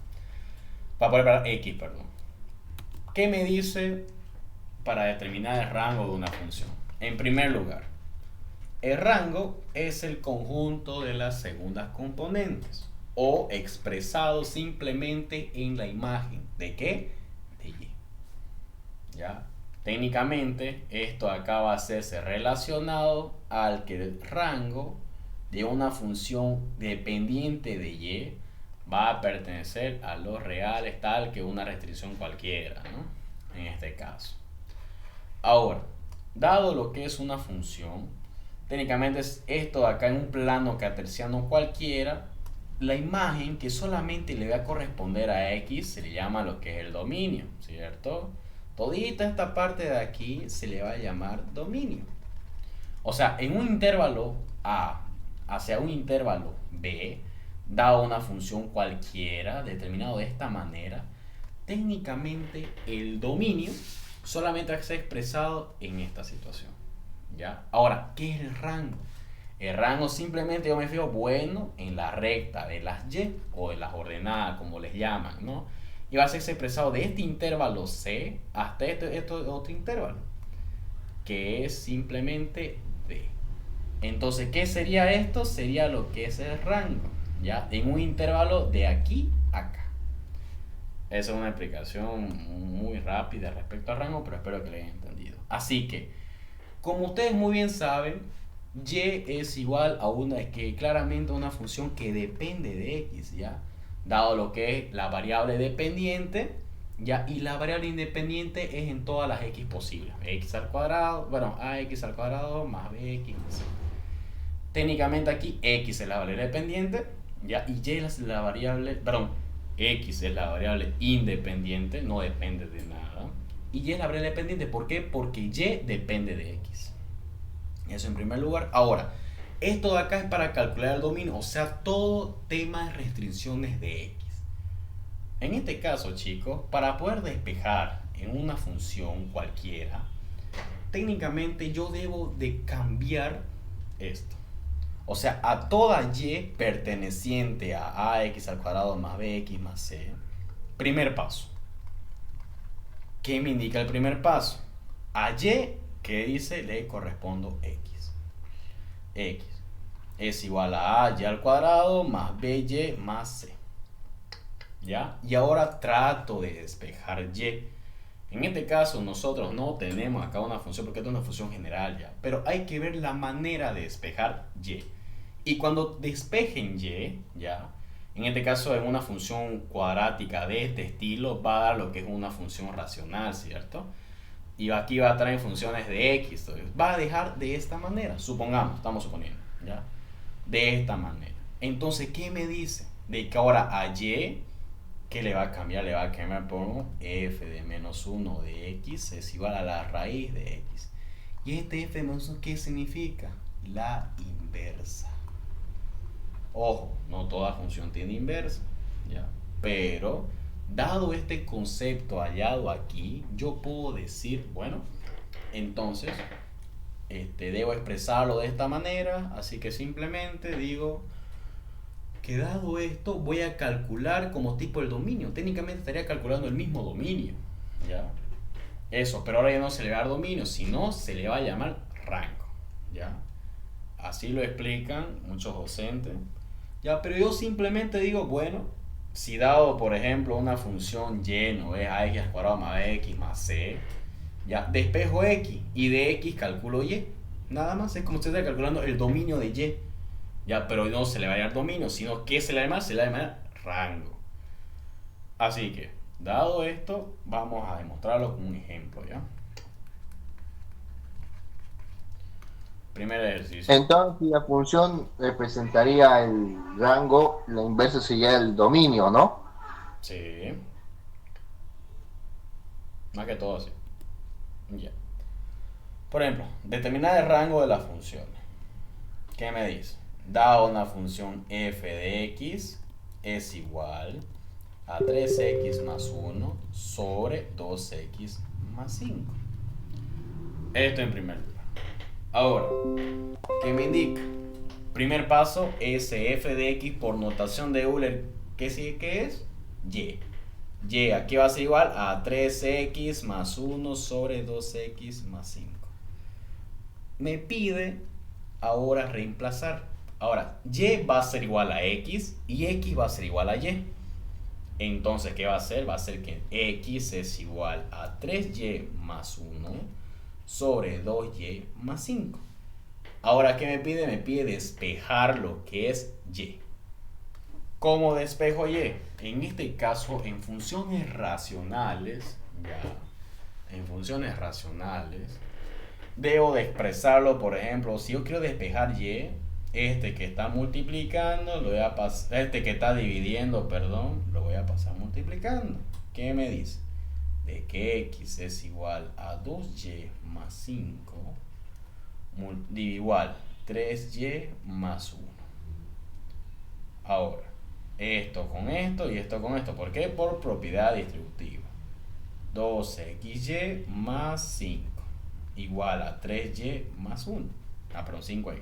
Para poder ver x, perdón. ¿Qué me dice para determinar el rango de una función? En primer lugar, el rango es el conjunto de las segundas componentes o expresado simplemente en la imagen. ¿De qué? De y. ¿Ya? Técnicamente, esto acá va a hacerse relacionado al que el rango de una función dependiente de y va a pertenecer a los reales tal que una restricción cualquiera, ¿no? En este caso. Ahora, dado lo que es una función, técnicamente es esto de acá en un plano cartesiano cualquiera, la imagen que solamente le va a corresponder a X se le llama lo que es el dominio, ¿cierto? Todita esta parte de aquí se le va a llamar dominio. O sea, en un intervalo A hacia un intervalo B, dado una función cualquiera, determinado de esta manera, técnicamente el dominio solamente va a ser expresado en esta situación, ¿ya? Ahora, ¿qué es el rango? El rango simplemente yo me fijo, bueno, en la recta de las Y o de las ordenadas, como les llaman, ¿no? Y va a ser expresado de este intervalo C hasta este otro intervalo, que es simplemente D. Entonces, ¿qué sería esto? Sería lo que es el rango, ¿ya? En un intervalo de aquí a acá. Esa es una explicación muy rápida respecto al rango, pero espero que lo hayan entendido. Así que, como ustedes muy bien saben, Y es igual a claramente una función que depende de X, ¿ya? Dado lo que es la variable dependiente, ¿ya? Y la variable independiente es en todas las X posibles. X al cuadrado, bueno, AX al cuadrado más BX más C. Técnicamente aquí X es la variable dependiente, ¿ya? Y Y es la variable, perdón, X es la variable independiente, no depende de nada. Y Y es la variable dependiente, ¿por qué? Porque Y depende de X. Eso en primer lugar. Ahora, esto de acá es para calcular el dominio, o sea, todo tema de restricciones de X. En este caso, chicos, para poder despejar en una función cualquiera, técnicamente yo debo de cambiar esto. O sea, a toda Y perteneciente a AX al cuadrado más BX más C. Primer paso. ¿Qué me indica el primer paso? A Y, que dice, le correspondo X. X es igual a Y al cuadrado más BY más C. ¿Ya? Y ahora trato de despejar Y. En este caso nosotros no tenemos acá una función porque esta es una función general ya. Pero hay que ver la manera de despejar Y. Y cuando despejen Y, ya, en este caso en una función cuadrática de este estilo va a dar lo que es una función racional, ¿cierto? Y aquí va a traer funciones de X. Entonces, va a dejar de esta manera, supongamos, estamos suponiendo, ¿ya? De esta manera. Entonces, ¿qué me dice? De que ahora a Y, ¿qué le va a cambiar? Le va a cambiar por f de menos 1 de X es igual a la raíz de X. ¿Y este f de menos 1 qué significa? La inversa. Ojo, no toda función tiene inversa, ¿ya? Pero, dado este concepto hallado aquí, yo puedo decir, bueno, entonces, debo expresarlo de esta manera, así que simplemente digo que dado esto, voy a calcular como tipo el dominio. Técnicamente estaría calculando el mismo dominio, ¿ya? Eso, pero ahora ya no se le va a dar dominio, sino se le va a llamar rango, ¿ya? Así lo explican muchos docentes. Ya, pero yo simplemente digo, bueno, si dado, por ejemplo, una función y, no es ax al cuadrado más x más c, ya, despejo x y de x calculo y. Nada más, es como si estuviera calculando el dominio de y. Ya, pero no se le va a llamar dominio, sino que se le llama, se le llama rango. Así que, dado esto, vamos a demostrarlo con un ejemplo, ¿ya? Primer ejercicio. Entonces, si la función representaría el rango, la inversa sería el dominio, ¿no? Sí. Más que todo así. Ya. Por ejemplo, determinar el rango de las funciones. ¿Qué me dice? Dado una función f de x es igual a 3x más 1 sobre 2x más 5. Esto en primer lugar. Ahora, ¿qué me indica? Primer paso, f de x por notación de Euler, ¿qué es? Y. Y aquí va a ser igual a 3x más 1 sobre 2x más 5. Me pide ahora reemplazar. Ahora, y va a ser igual a x y x va a ser igual a y. Entonces, ¿qué va a hacer? Va a ser que x es igual a 3y más 1 sobre 2y más 5. Ahora, ¿qué me pide? Me pide despejar lo que es y. ¿Cómo despejo y? En este caso, en funciones racionales, ya, en funciones racionales, debo de expresarlo, por ejemplo, si yo quiero despejar y, Este que está multiplicando, lo voy a pasar, este que está dividiendo, perdón, lo voy a pasar multiplicando. ¿Qué me dice? De que x es igual a 2y más 5 igual 3y más 1. Ahora, esto con esto y esto con esto. ¿Por qué? Por propiedad distributiva. 2xy más 5 igual a 3y más 1. Ah, perdón, 5x.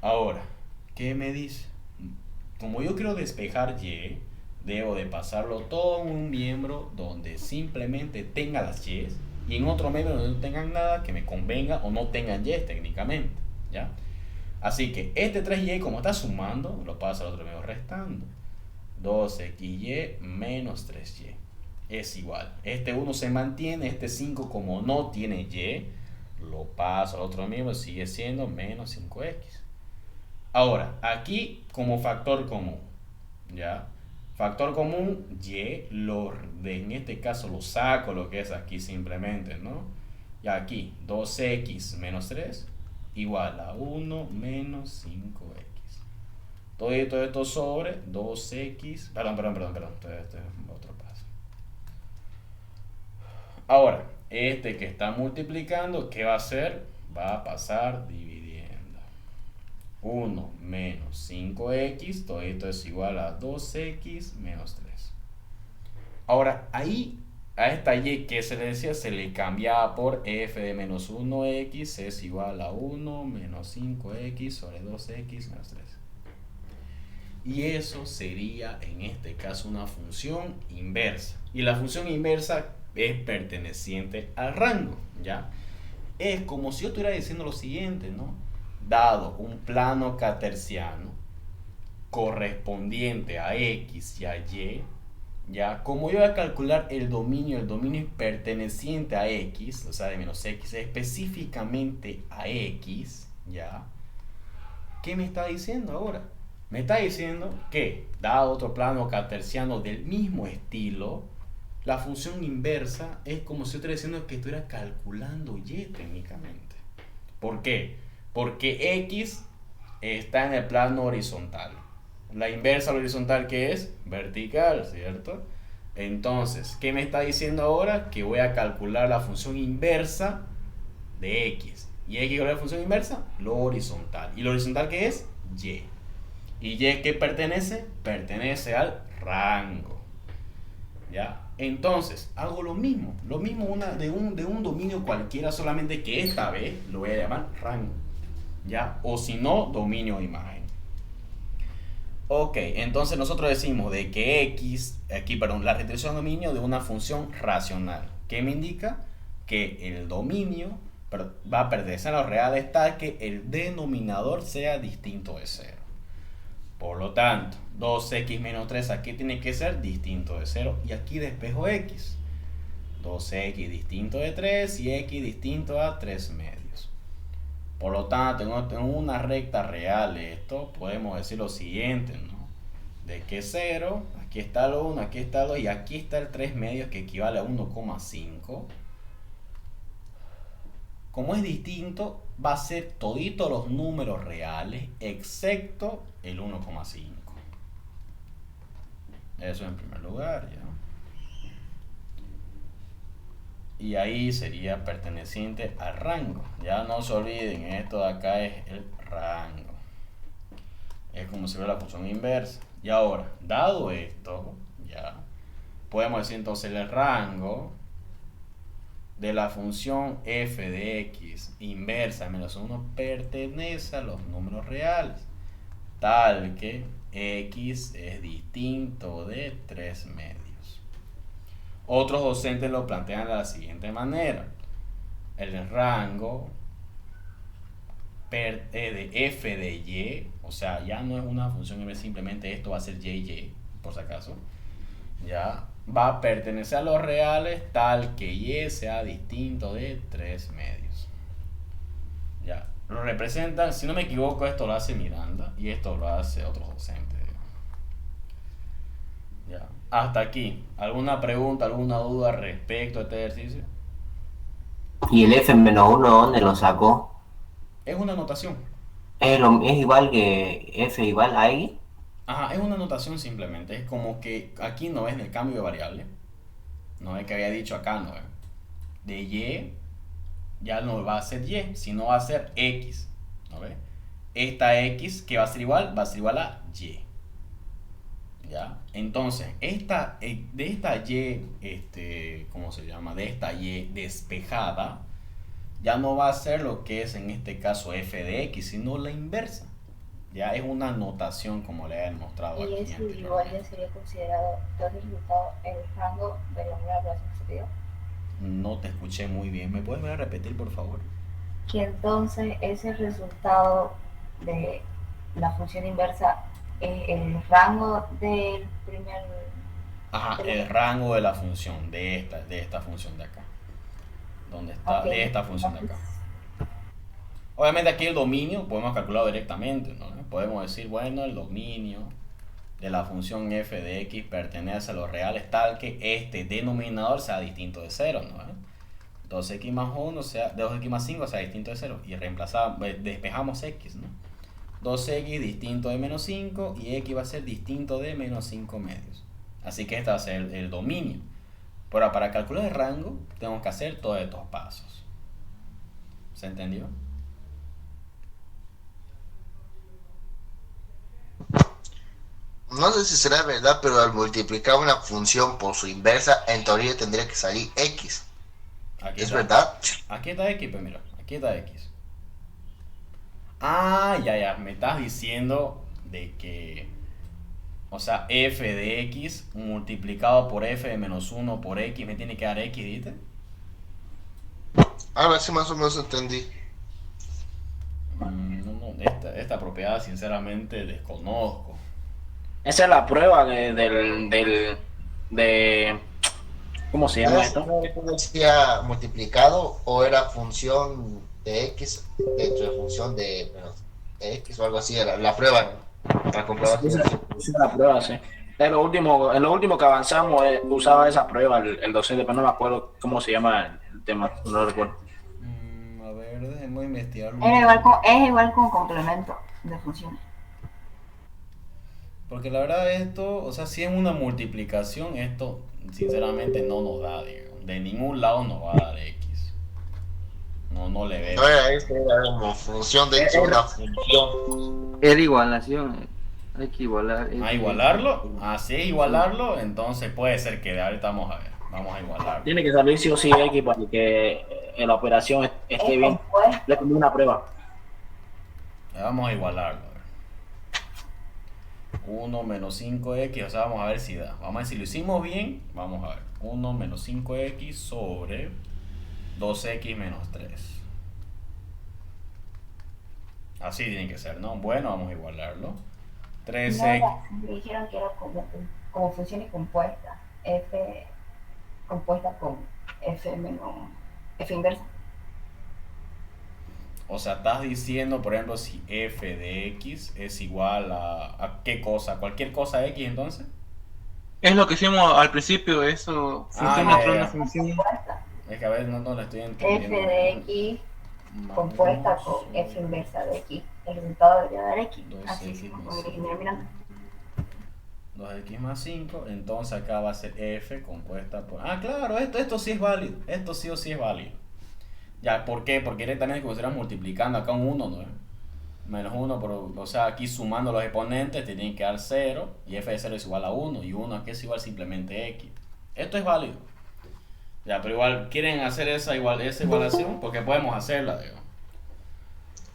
Ahora, ¿qué me dice? Como yo quiero despejar y, debo de pasarlo todo en un miembro donde simplemente tenga las y y en otro miembro donde no tengan nada que me convenga o no tengan y técnicamente, ¿ya? Así que este 3y, como está sumando, lo paso al otro medio restando. 2xy menos 3y es igual. Este 1 se mantiene, este 5 como no tiene y, lo paso al otro miembro, sigue siendo menos 5x. Ahora, aquí como factor común, ¿ya? Factor común, y, en este caso lo saco lo que es aquí simplemente, ¿no? Y aquí, 2x menos 3 igual a 1 menos 5x. Todo esto sobre 2x, perdón, este es otro paso. Ahora, este que está multiplicando, ¿qué va a hacer? Va a pasar dividiendo. 1 menos 5x, todo esto es igual a 2x menos 3. Ahora, ahí a esta y que se le decía, se le cambiaba por f de menos 1x es igual a 1 menos 5x sobre 2x menos 3. Y eso sería en este caso una función inversa. Y la función inversa es perteneciente al rango, ¿ya? Es como si yo estuviera diciendo lo siguiente, ¿no? Dado un plano cartesiano correspondiente a x y a y, ¿ya? Como yo voy a calcular el dominio es perteneciente a x, o sea, de menos x, específicamente a x, ¿ya? ¿Qué me está diciendo ahora? Me está diciendo que, dado otro plano cartesiano del mismo estilo, la función inversa es como si yo estuviera diciendo que estuviera calculando y técnicamente. ¿Por qué? Porque x está en el plano horizontal. La inversa horizontal, ¿qué es? Vertical, ¿cierto? Entonces, ¿qué me está diciendo ahora? Que voy a calcular la función inversa de x. ¿Y x cuál es la función inversa? Lo horizontal. ¿Y lo horizontal qué es? Y. ¿Y y qué pertenece? Pertenece al rango. ¿Ya? Entonces, hago lo mismo de un dominio cualquiera, solamente que esta vez lo voy a llamar rango. ¿Ya? O si no, dominio de imagen. Ok, entonces nosotros decimos de que x, la restricción de dominio de una función racional. ¿Qué me indica? Que el dominio va a pertenecer a los reales tal que el denominador sea distinto de 0. Por lo tanto, 2x menos 3 aquí tiene que ser distinto de 0 y aquí despejo x. 2x distinto de 3 y x distinto a 3 medios. Por lo tanto, en una recta real esto, podemos decir lo siguiente, ¿no? De que 0, aquí está el 1, aquí está el 2 y aquí está el 3 medios que equivale a 1,5. Como es distinto, va a ser toditos los números reales, excepto el 1,5. Eso en primer lugar, ¿ya? Y ahí sería perteneciente al rango. Ya no se olviden, esto de acá es el rango. Es como si fuera la función inversa. Y ahora, dado esto, ya, podemos decir entonces el rango de la función f de x inversa menos 1 pertenece a los números reales, tal que x es distinto de 3 medios. Otros docentes lo plantean de la siguiente manera: el rango de f de y, o sea, ya no es una función inversa, simplemente esto va a ser y, por si acaso, ya va a pertenecer a los reales tal que y sea distinto de 3 medios. Ya, lo representan, si no me equivoco, esto lo hace Miranda y esto lo hace otros docentes. Ya, hasta aquí. ¿Alguna pregunta, alguna duda respecto a este ejercicio? ¿Y el f-1 dónde lo sacó? Es una notación. Es igual que F igual a X. Ajá, es una notación simplemente. Es como que aquí no ves el cambio de variable. No es que había dicho acá, no es. De Y ya no va a ser Y, sino va a ser X. ¿No ves? Esta X que va a ser igual a Y. ¿Ya? Entonces, de esta Y, ¿cómo se llama? De esta Y despejada, ya no va a ser lo que es en este caso f de x, sino la inversa. Ya es una notación como le he mostrado Y aquí ese igual anteriormente. ya sería considerado entonces resultado el rango de la nueva operación que se pidió. No te escuché muy bien. ¿Me puedes volver a repetir, por favor? Que entonces ese resultado de la función inversa es el rango del primer... Ajá, de el rango de la función, de esta función de acá. ¿Dónde está? Ok, De esta función de acá. entonces, Obviamente aquí el dominio podemos calcularlo directamente, ¿no? Podemos decir, bueno, el dominio de la función f de x pertenece a los reales tal que este denominador sea distinto de 0, ¿no? 2x más 1 sea, 2x más 5 sea distinto de 0 y reemplazamos, despejamos x, ¿no? 2x distinto de menos 5 y x va a ser distinto de menos 5 medios. Así que este va a ser el dominio. Pero para calcular el rango tenemos que hacer todos estos pasos. ¿Se entendió? No sé si será verdad, pero al multiplicar una función por su inversa, en teoría tendría que salir x. Aquí ¿Es está. verdad? Aquí está x, pues mira, aquí está x. Ah, ya, me estás diciendo de que, o sea, f de x multiplicado por f de menos 1 por x me tiene que dar x, ¿viste? Ahora sí más o menos entendí. No, esta propiedad sinceramente desconozco. Esa es la prueba de ¿cómo se llama esto? ¿No decía multiplicado o era función de x dentro de función de x o algo así? Era la prueba para comprobar si Esa es la prueba, sí. En lo último que avanzamos usaba esa prueba el docente, pero no me acuerdo cómo se llama el tema, no lo recuerdo. A ver, déjeme investigarlo. es igual con complemento de funciones. Porque la verdad esto, o sea, si es una multiplicación, esto sinceramente no nos da, digo. De ningún lado nos va a dar x. No le veo. no era eso, era como función dentro de una función. Es la igualación. Hay que igualar. ¿A igualarlo? Así igualarlo, entonces puede ser que ahorita vamos a ver. Vamos a igualarlo. Tiene que salir sí o sí X para que la operación esté Es bien. compuesto. Le tomé una prueba. Vamos a igualarlo. 1 menos 5x, o sea, vamos a ver si da. Vamos a ver si lo hicimos bien. Vamos a ver. 1 menos 5x sobre 2x menos 3. Así tiene que ser, ¿no? Bueno, vamos a igualarlo. 3x. No, me dijeron que era como funciones compuestas. F compuesta con F menos F inversa. O sea, estás diciendo, por ejemplo, si f de x es igual a qué cosa, cualquier cosa x, entonces. Es lo que hicimos al principio, eso funciona ya, dentro de ya. una función. Compuesta. Es que a veces no lo estoy F entendiendo. de X compuesta con F inversa de X. El resultado debería dar X. Así es como lo que mirando. 2x más 5, entonces acá va a ser f compuesta por... Ah, claro, esto sí es válido. Esto sí o sí es válido. Ya, ¿por qué? Porque directamente como si estuvieras multiplicando acá un 1, ¿no? Menos 1, o sea, aquí sumando los exponentes te tienen que dar 0 y f de 0 es igual a 1 y 1 aquí es igual simplemente x. Esto es válido. Ya, pero igual, ¿quieren hacer esa igualación? Porque podemos hacerla, digo.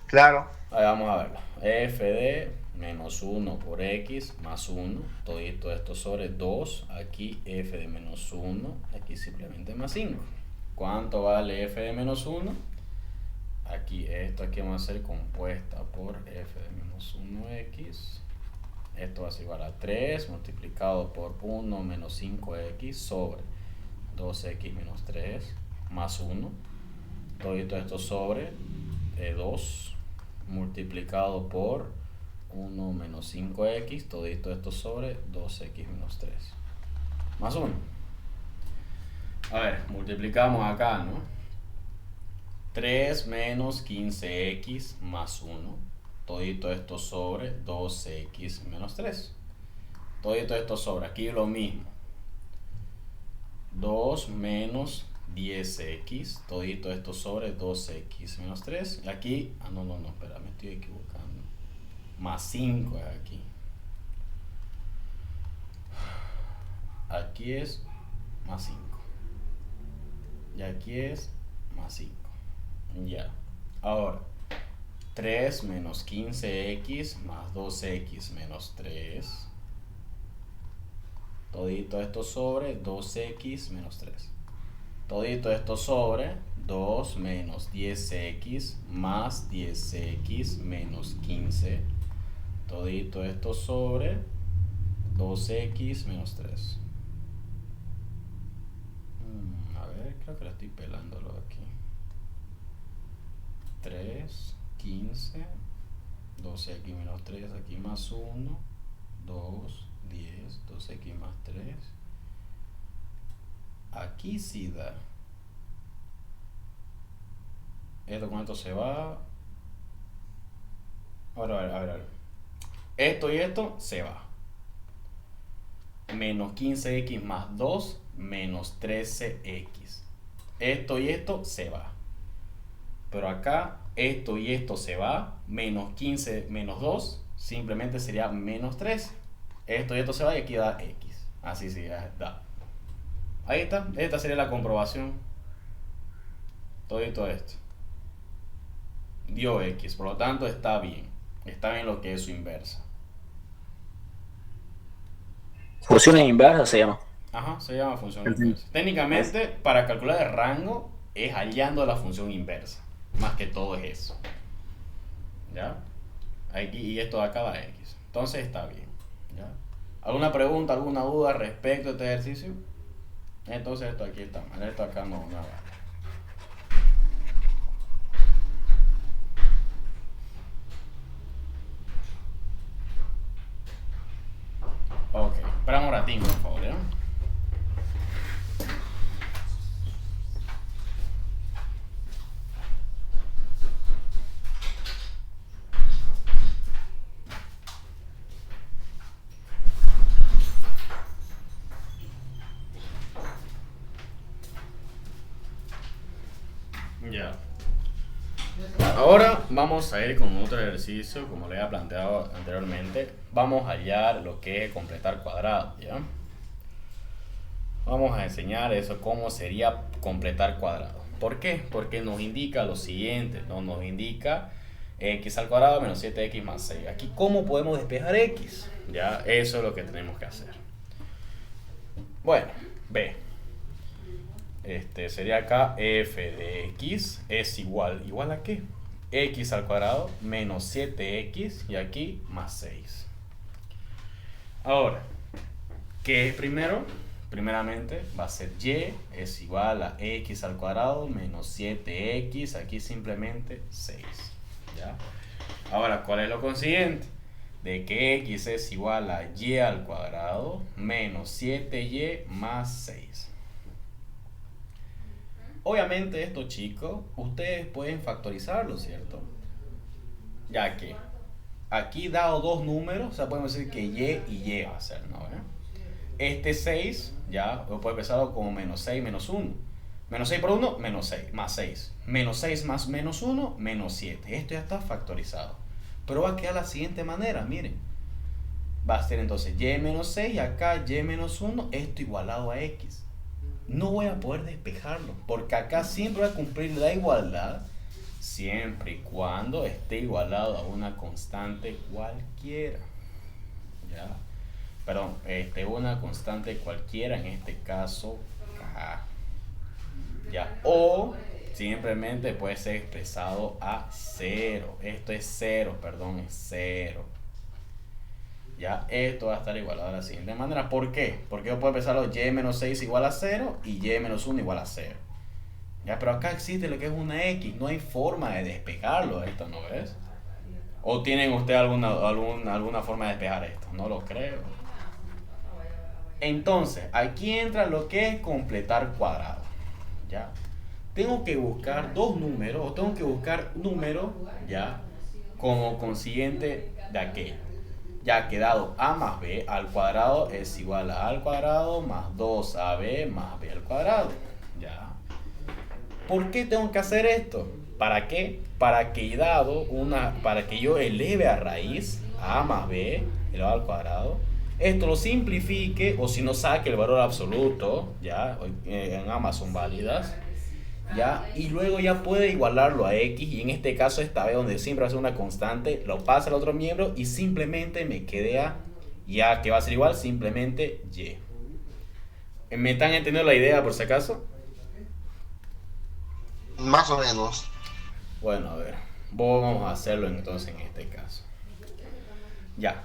Claro. Ahí vamos a verlo. F de menos 1 por x más 1. Todo esto sobre 2. Aquí f de menos 1. Aquí simplemente más 5. ¿Cuánto vale f de menos 1? Aquí aquí vamos a hacer compuesta por f de menos 1x. Esto va a ser igual a 3 multiplicado por 1 menos 5x sobre 2x menos 3 más 1. Todo esto sobre 2 multiplicado por 1 menos 5x. Todo esto sobre 2x menos 3 más 1. A ver, multiplicamos acá, ¿no? 3 menos 15x más 1 todito esto sobre 2x menos 3. Todito esto sobre, aquí lo mismo. 2 menos 10x, todito esto sobre 2x menos 3. Y aquí, no, espera, me estoy equivocando. Más 5 es aquí. Aquí es más 5. Y aquí es más 5. Ya. Ahora, 3 menos 15x más 2x menos 3. Todito esto sobre 2x menos 3. Todito esto sobre 2 menos 10x más 10x menos 15. Todito esto sobre 2x menos 3. A ver, creo que la estoy pelándolo aquí. 3, 15, 12x menos 3, aquí más 1, 2, 10, 12x más 3. Aquí sí da. Esto con esto se va. Ahora, a ver. Esto y esto se va. Menos 15x más 2 menos 13x. Esto y esto se va. Pero acá esto y esto se va. Menos 15 menos 2 simplemente sería menos 13. Esto y esto se va y aquí da x. Así sí da. Ahí está. Esta sería la comprobación. Todo esto. Dio x. Por lo tanto está bien. Está bien lo que es su inversa. Funciones inversas se llama. Ajá, se llama función inversa. Técnicamente, para calcular el rango, es hallando la función inversa. Más que todo es eso. ¿Ya? Aquí, y esto de acá da x. Entonces está bien. ¿Ya? ¿Alguna pregunta, alguna duda respecto a este ejercicio? Entonces esto aquí está mal. Esto acá no va. Ok, esperamos un ratito, por favor, ¿ya? Ya. Ahora vamos a ir con otro ejercicio, como le había planteado anteriormente. Vamos a hallar lo que es completar cuadrado, ¿ya? Vamos a enseñar eso, cómo sería completar cuadrado. ¿Por qué? Porque nos indica lo siguiente, ¿no? Nos indica x al cuadrado menos 7x más 6. Aquí, ¿cómo podemos despejar x? Ya, eso es lo que tenemos que hacer. Bueno, B. Sería acá f de x es igual a ¿qué? X al cuadrado menos 7x y aquí más 6. Ahora, ¿qué es primero? Primeramente va a ser y es igual a x al cuadrado menos 7x, aquí simplemente 6. ¿Ya? Ahora, ¿cuál es lo consiguiente? De que x es igual a y al cuadrado menos 7y más 6. Obviamente esto, chicos, ustedes pueden factorizarlo, ¿cierto? Ya que aquí dado dos números, o sea, podemos decir que y va a ser, ¿no? Este 6, ya, lo puede empezar como menos 6 menos 1. Menos 6 por 1, menos 6, más 6. Menos 6 más menos 1, menos 7. Esto ya está factorizado. Pero va a quedar de la siguiente manera, miren. Va a ser entonces y menos 6 y acá y menos 1, esto igualado a x. No voy a poder despejarlo, porque acá siempre va a cumplir la igualdad, siempre y cuando esté igualado a una constante cualquiera. ¿Ya? Perdón, una constante cualquiera, en este caso k. ¿Ya? O simplemente puede ser expresado a 0. Esto es 0, perdón, es 0. Ya, esto va a estar igualado de la siguiente manera. ¿Por qué? Porque yo puedo empezar y menos 6 igual a 0 y y menos 1 igual a 0. Ya, pero acá existe lo que es una x. No hay forma de despejarlo esto, ¿no ves? ¿O tienen ustedes alguna forma de despejar esto? No lo creo. Entonces, aquí entra lo que es completar cuadrado. ¿Ya? Tengo que buscar dos números, o tengo que buscar números, ¿ya? como consiguiente de aquello. Ya que dado a más b al cuadrado es igual a al cuadrado más 2ab más b al cuadrado. Ya. ¿Por qué tengo que hacer esto? ¿Para qué? Para que yo eleve a raíz a más b elevado al cuadrado. Esto lo simplifique, o si no saque el valor absoluto, ya, en ambas son válidas, ya, y luego ya puede igualarlo a x, y en este caso esta vez donde siempre va a ser una constante, lo pasa al otro miembro y simplemente me quedé a, ya que va a ser igual, simplemente y. ¿Me están entendiendo la idea por si acaso? Más o menos. Bueno, a ver, vamos a hacerlo entonces en este caso. Ya.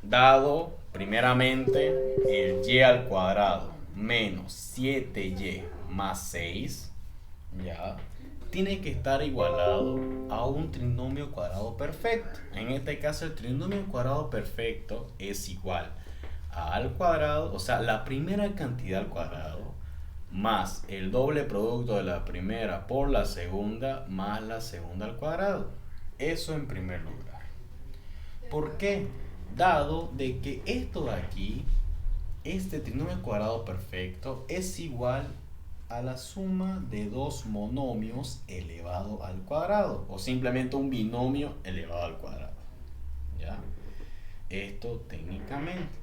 Dado primeramente el y al cuadrado menos 7y más 6, ya, tiene que estar igualado a un trinomio cuadrado perfecto. En este caso el trinomio cuadrado perfecto es igual a al cuadrado, o sea, la primera cantidad al cuadrado, más el doble producto de la primera por la segunda, más la segunda al cuadrado. Eso en primer lugar. ¿Por qué? Dado de que esto de aquí, este trinomio cuadrado perfecto, es igual a la suma de dos monomios elevado al cuadrado, o simplemente un binomio elevado al cuadrado. ¿Ya? Esto técnicamente.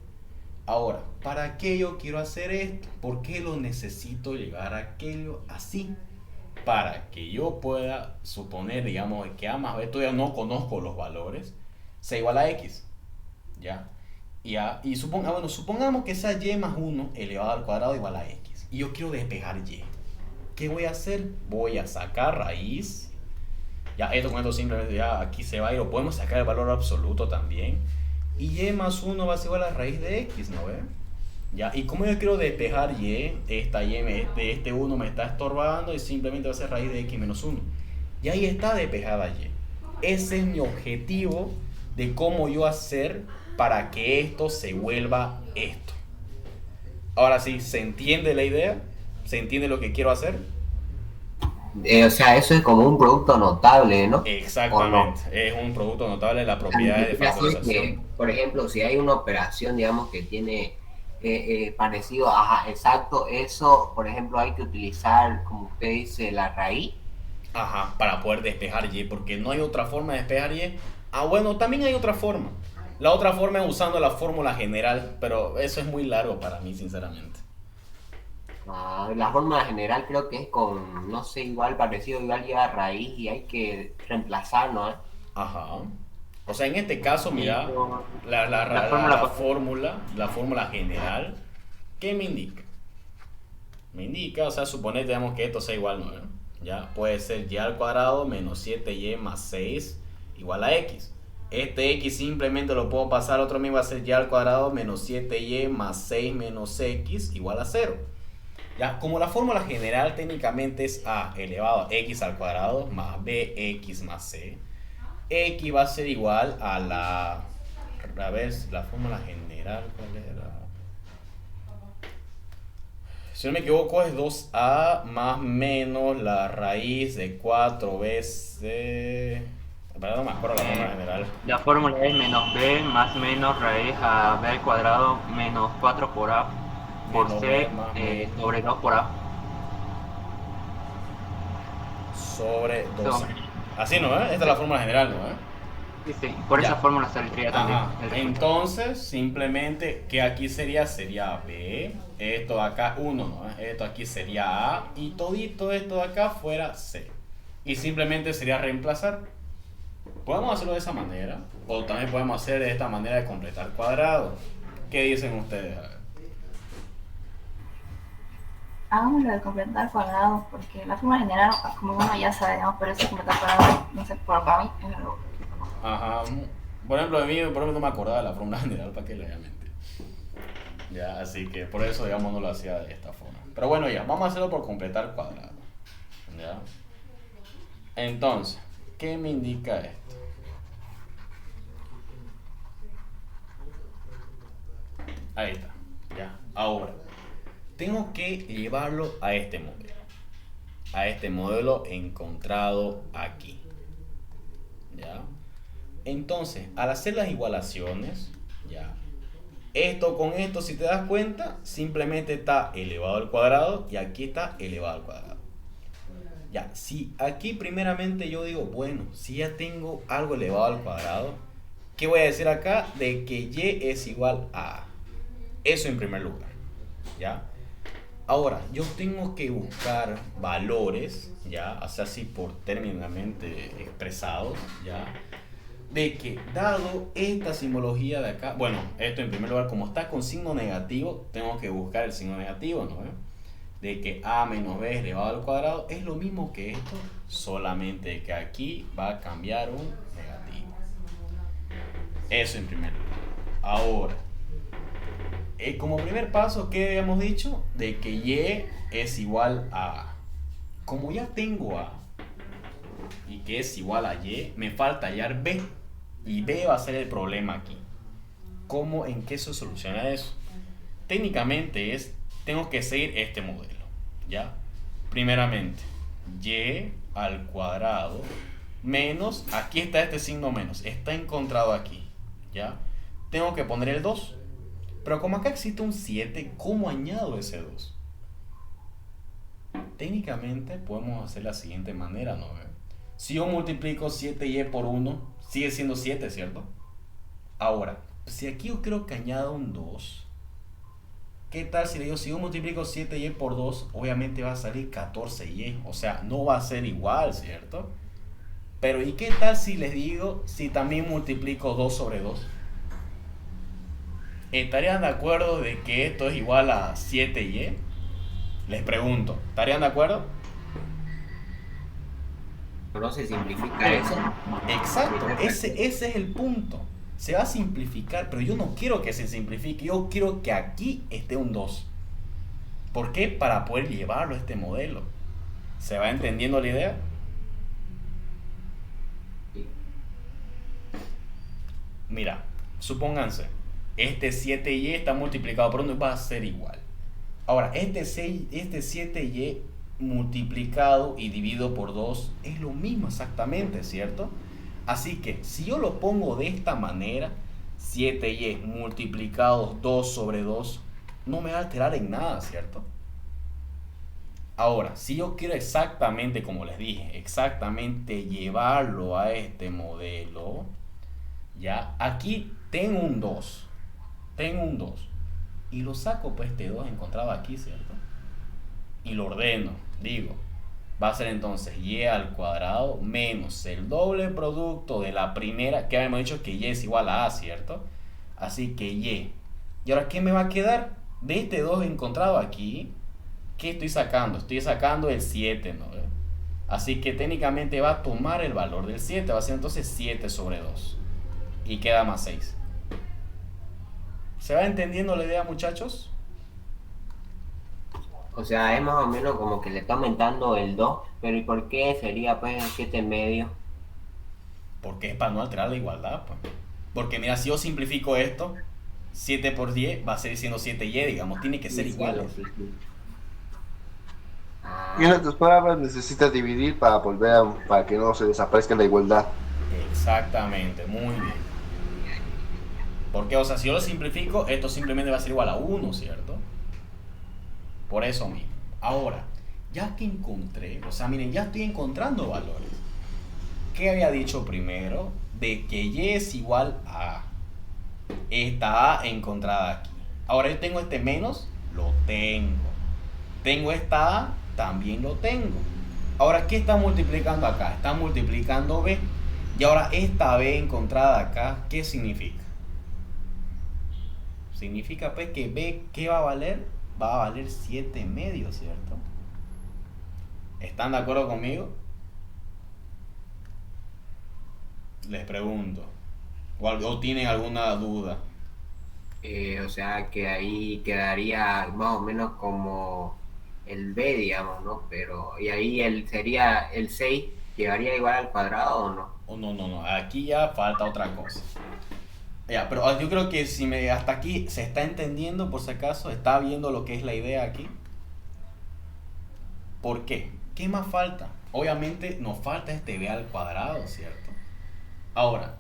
Ahora, ¿para qué yo quiero hacer esto? ¿Por qué lo necesito llevar a aquello así? Para que yo pueda suponer, digamos, que a más b, todavía no conozco los valores, sea igual a x. ¿Ya? Y supongamos que sea y más 1 elevado al cuadrado igual a x. Y yo quiero despejar y. ¿Qué voy a hacer? Voy a sacar raíz. Ya, esto con esto simplemente ya aquí se va y lo podemos sacar el valor absoluto también. Y y más 1 va a ser igual a raíz de x, ¿no ve? Ya, y como yo quiero despejar y, este 1 me está estorbando y simplemente va a ser raíz de x menos 1. Y ahí está despejada y. Ese es mi objetivo de cómo yo hacer para que esto se vuelva esto. Ahora sí, ¿se entiende la idea? ¿Se entiende lo que quiero hacer? O sea, eso es como un producto notable, ¿no? Exactamente, no. Es un producto notable de la propiedad de factorización. Por ejemplo, si hay una operación, digamos, que tiene parecido, exacto, eso, por ejemplo, hay que utilizar, como usted dice, la raíz. Para poder despejar y, porque no hay otra forma de despejar y. Bueno, también hay otra forma. La otra forma es usando la fórmula general, pero eso es muy largo para mí, sinceramente. La fórmula general creo que es con, no sé, igual parecido, igual lleva raíz y hay que reemplazar, ¿no? O sea, en este caso, mira, la fórmula general, ¿qué me indica? Me indica, o sea, suponete, digamos, que esto sea igual, ¿no? Ya, puede ser y al cuadrado menos 7y más 6 igual a x. Este x simplemente lo puedo pasar, otro mío va a ser y al cuadrado menos 7y más 6 menos x igual a 0. Ya, como la fórmula general técnicamente es a elevado a x al cuadrado más bx más c, x va a ser igual a la fórmula general, ¿cuál era? Si no me equivoco es 2a más menos la raíz de 4 veces... Pero no me acuerdo la fórmula general. La fórmula es menos b más menos raíz a b al cuadrado menos 4 por a por menos c sobre 2 por a. Sobre 2. Así, ¿no? Esta es la fórmula general, ¿no? Sí, por esa fórmula saldría también. Entonces, simplemente, que aquí sería B, esto acá 1, ¿no? Esto aquí sería A, y todito esto de acá fuera C. Y simplemente sería reemplazar. Podemos hacerlo de esa manera, o también podemos hacer de esta manera de completar cuadrado. ¿Qué dicen ustedes? Hagámoslo de completar cuadrados, porque la forma general, como uno ya sabe, ¿no? Pero eso completar cuadrados, no sé, por mí es algo. Por ejemplo, de mí, no me acordaba de la fórmula general, para que le voy a mentir. Ya, así que por eso, digamos, no lo hacía de esta forma. Pero bueno, ya, vamos a hacerlo por completar cuadrado. ¿Ya? Entonces, ¿qué me indica esto? Ahí está, ya. Ahora, tengo que llevarlo a este modelo. A este modelo encontrado aquí. ¿ya? Entonces, al hacer las igualaciones, ¿ya? Esto con esto, si te das cuenta, simplemente está elevado al cuadrado y aquí está elevado al cuadrado. Ya, si aquí primeramente yo digo, bueno, si ya tengo algo elevado al cuadrado, ¿qué voy a decir acá? De que y es igual a A. Eso en primer lugar, ¿ya? Ahora, yo tengo que buscar valores, ¿ya? O sea, así por términamente expresados, ¿ya? De que dado esta simbología de acá, bueno, esto en primer lugar, como está con signo negativo, tengo que buscar el signo negativo, ¿no? De que a menos b elevado al cuadrado es lo mismo que esto, solamente que aquí va a cambiar un negativo. Eso en primer lugar. Ahora, como primer paso, ¿qué habíamos dicho? De que y es igual a A. Como ya tengo A y que es igual a y, me falta hallar b. Y b va a ser el problema aquí. ¿Cómo, en qué se soluciona eso? Técnicamente tengo que seguir este modelo, ¿ya? Primeramente, y al cuadrado menos, aquí está este signo menos, está encontrado aquí, ¿ya? Tengo que poner el 2. Pero como acá existe un 7, ¿cómo añado ese 2? Técnicamente podemos hacer la siguiente manera, ¿no? Si yo multiplico 7y por 1, sigue siendo 7, ¿cierto? Ahora, si aquí yo creo que añado un 2, ¿qué tal si le digo, si yo multiplico 7y por 2, obviamente va a salir 14y? O sea, no va a ser igual, ¿cierto? Pero ¿y qué tal si les digo, si también multiplico 2 sobre 2? ¿Estarían de acuerdo de que esto es igual a 7y? Les pregunto, ¿estarían de acuerdo? ¿No se simplifica eso? Exacto, ese es el punto. Se va a simplificar, pero yo no quiero que se simplifique, yo quiero que aquí esté un 2. ¿Por qué? Para poder llevarlo a este modelo. ¿Se va entendiendo la idea? Mira, supónganse, este 7y está multiplicado por 1 y va a ser igual. Ahora, este 7y multiplicado y dividido por 2 es lo mismo exactamente, ¿cierto? Así que si yo lo pongo de esta manera, 7y multiplicado 2 sobre 2, no me va a alterar en nada, ¿cierto? Ahora, si yo quiero exactamente, como les dije, exactamente llevarlo a este modelo, ya, aquí tengo un 2, y lo saco, pues este 2 encontrado aquí, ¿cierto? Y lo ordeno, digo, va a ser entonces y al cuadrado menos el doble producto de la primera, que habíamos dicho que y es igual a A, ¿cierto? Así que y. ¿Y ahora qué me va a quedar? De este 2 encontrado aquí, ¿qué estoy sacando? Estoy sacando el 7, ¿no? Así que técnicamente va a tomar el valor del 7, va a ser entonces 7 sobre 2. Y queda más 6. ¿Se va entendiendo la idea, muchachos? O sea, es más o menos como que le está aumentando el 2, pero ¿y por qué sería pues 7 medio? Porque es para no alterar la igualdad, pues. Porque mira, si yo simplifico esto, 7 por 10 va a seguir siendo 7y, digamos, tiene que ser igual. Y en otras palabras, necesitas dividir para para que no se desaparezca la igualdad. Exactamente, muy bien. Porque, o sea, si yo lo simplifico, esto simplemente va a ser igual a 1, ¿cierto? Por eso mismo. Ahora, ya que encontré, o sea, miren, ya estoy encontrando valores. ¿Qué había dicho primero? De que y es igual a esta A encontrada aquí. Ahora yo tengo este menos, lo tengo. Tengo esta A, también lo tengo. Ahora, ¿qué está multiplicando acá? Está multiplicando B. Y ahora esta B encontrada acá, ¿qué significa? Significa pues que B, ¿qué va a valer? Va a valer 7 medios, ¿cierto? ¿Están de acuerdo conmigo? Les pregunto. ¿O tienen alguna duda? O sea, que ahí quedaría más o menos como el B, digamos, ¿no? Pero, y ahí sería el 6, ¿llegaría igual al cuadrado o no? Oh, no. Aquí ya falta otra cosa. Ya, pero yo creo que si hasta aquí se está entendiendo, por si acaso, está viendo lo que es la idea aquí. ¿Por qué? ¿Qué más falta? Obviamente nos falta este b al cuadrado, ¿cierto? Ahora,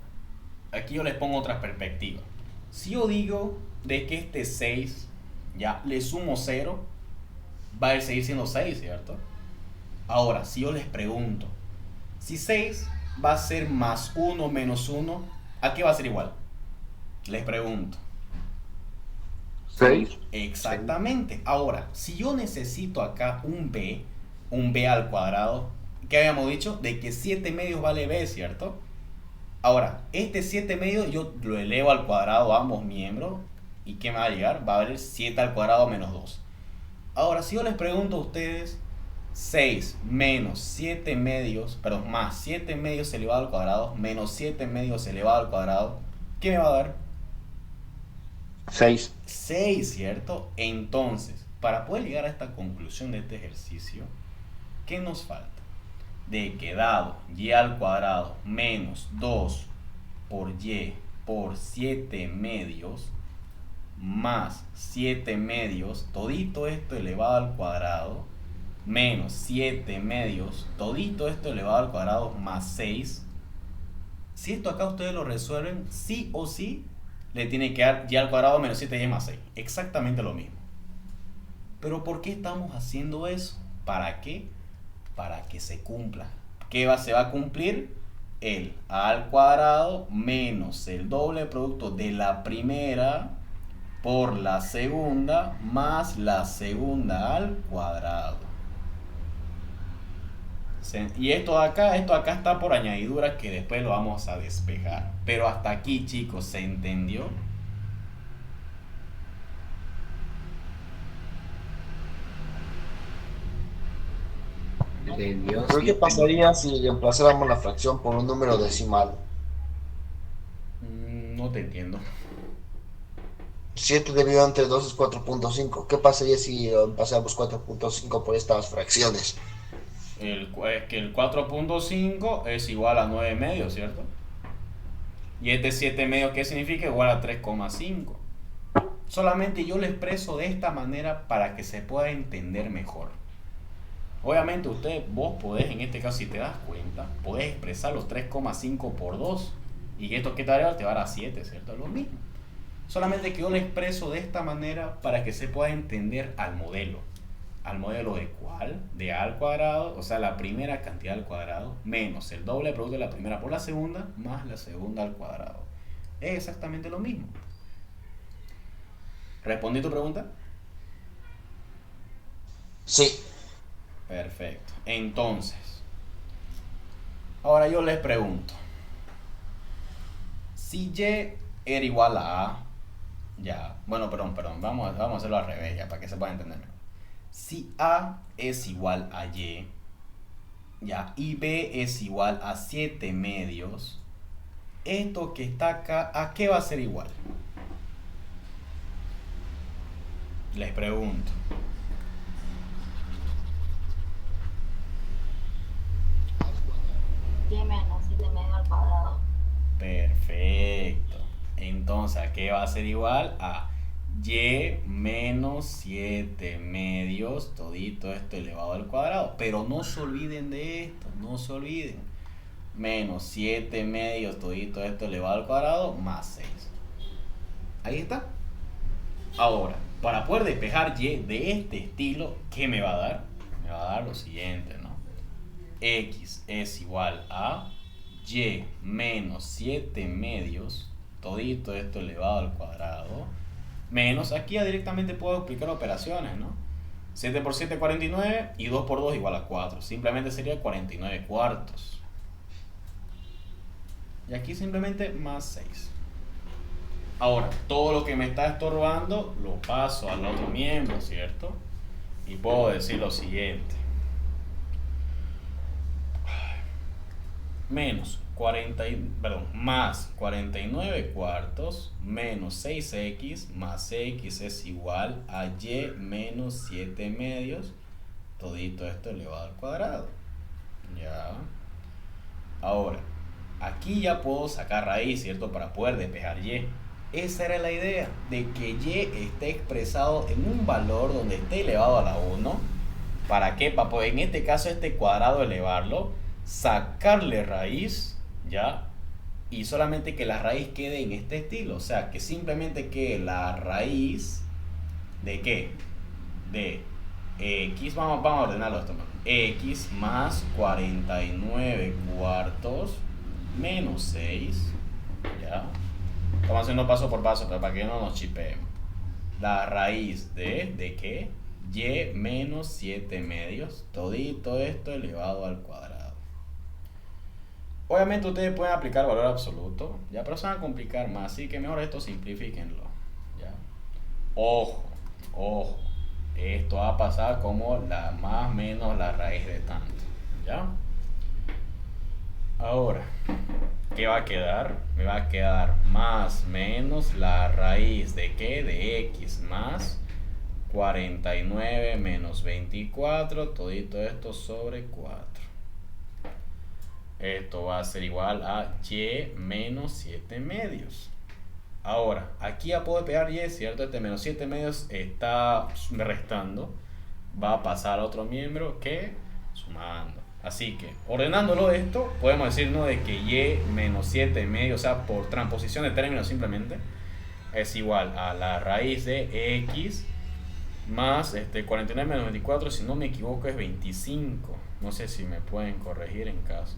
aquí yo les pongo otra perspectiva. Si yo digo de que este 6, ya le sumo 0, va a seguir siendo 6, ¿cierto? Ahora, si yo les pregunto, si 6 va a ser más 1 menos 1, ¿a qué va a ser igual? Les pregunto. 6. Exactamente. Ahora, si yo necesito acá un b al cuadrado, ¿qué habíamos dicho? De que 7 medios vale b, ¿cierto? Ahora, este 7 medios yo lo elevo al cuadrado a ambos miembros. ¿Y qué me va a llegar? Va a valer 7 al cuadrado menos 2. Ahora, si yo les pregunto a ustedes, 6 menos 7 medios, perdón, más 7 medios elevado al cuadrado, menos 7 medios elevado al cuadrado, ¿qué me va a dar? 6. 6, ¿cierto? Entonces, para poder llegar a esta conclusión de este ejercicio, ¿qué nos falta? De que dado y al cuadrado menos 2 por y por 7 medios más 7 medios, todito esto elevado al cuadrado, menos 7 medios, todito esto elevado al cuadrado más 6. Si esto acá ustedes lo resuelven, sí o sí, le tiene que dar y al cuadrado menos 7y más 6. Exactamente lo mismo. Pero ¿por qué estamos haciendo eso? ¿Para qué? Para que se cumpla. Se va a cumplir? El a al cuadrado menos el doble producto de la primera por la segunda más la segunda al cuadrado. Y esto acá está por añadidura que después lo vamos a despejar. Pero hasta aquí, chicos, ¿se entendió? ¿Entendió? Pero Sí. ¿qué pasaría si reemplazáramos la fracción por un número decimal? No te entiendo. 7 dividido entre 2 es 4.5. ¿Qué pasaría si reemplazáramos 4.5 por estas fracciones? Es que el 4.5 es igual a 9 medios, ¿cierto? Y este 7 medios, ¿qué significa? Igual a 3,5. Solamente yo lo expreso de esta manera para que se pueda entender mejor. Obviamente vos podés, en este caso si te das cuenta, podés expresar los 3,5 por 2. Y esto que te va a dar a 7, ¿cierto? Es lo mismo. Solamente que yo lo expreso de esta manera para que se pueda entender al modelo. ¿Al modelo de cuál? De a al cuadrado, o sea, la primera cantidad al cuadrado, menos el doble producto de la primera por la segunda, más la segunda al cuadrado. Es exactamente lo mismo. ¿Respondí tu pregunta? Sí. Perfecto. Entonces, ahora yo les pregunto. Si y era igual a a, ya, bueno, perdón, vamos a hacerlo al revés ya, para que se pueda entender mejor. Si a es igual a y, ya, y b es igual a 7 medios, esto que está acá, ¿a qué va a ser igual? Les pregunto. Y menos 7 medios al cuadrado. Perfecto. Entonces, ¿a qué va a ser igual? A y menos 7 medios, todito esto elevado al cuadrado. Pero no se olviden de esto, no se olviden. Menos 7 medios, todito esto elevado al cuadrado, más 6. Ahí está. Ahora, para poder despejar y de este estilo, ¿qué me va a dar? Me va a dar lo siguiente, ¿no? X es igual a y menos 7 medios, todito esto elevado al cuadrado, menos, aquí ya directamente puedo explicar operaciones, ¿no? 7 por 7, 49, y 2 por 2 igual a 4. Simplemente sería 49 cuartos. Y aquí simplemente más 6. Ahora, todo lo que me está estorbando lo paso al otro miembro, ¿cierto? Y puedo decir lo siguiente. Más 49 cuartos menos 6x más x es igual a y menos 7 medios, todito esto elevado al cuadrado. Ya. Ahora, aquí ya puedo sacar raíz, ¿cierto? Para poder despejar y. Esa era la idea, de que y esté expresado en un valor donde esté elevado a la 1. ¿Para qué? Para poder, en este caso, este cuadrado elevarlo, sacarle raíz, ¿ya? y solamente que la raíz quede en este estilo, o sea, que simplemente quede la raíz de qué, de x, vamos a ordenarlo esto, x más 49 cuartos menos 6, ya, estamos haciendo paso por paso, pero para que no nos chipeemos. La raíz de qué, y menos 7 medios, todito esto elevado al cuadrado. Obviamente ustedes pueden aplicar valor absoluto, ya, pero se van a complicar más, así que mejor esto simplifíquenlo, ya. Ojo, esto va a pasar como la más menos la raíz de tanto, ya. Ahora, ¿qué va a quedar? Me va a quedar más menos la raíz de ¿qué? De x más 49 menos 24, todito esto sobre 4. Esto va a ser igual a y menos 7 medios. Ahora, aquí ya puedo pegar y, ¿cierto? Este menos 7 medios está restando. Va a pasar a otro miembro que sumando. Así que, ordenándolo esto, podemos decir, ¿no?, de que y menos 7 medios, o sea, por transposición de términos simplemente, es igual a la raíz de x más 49 menos 24, si no me equivoco es 25. No sé si me pueden corregir en caso.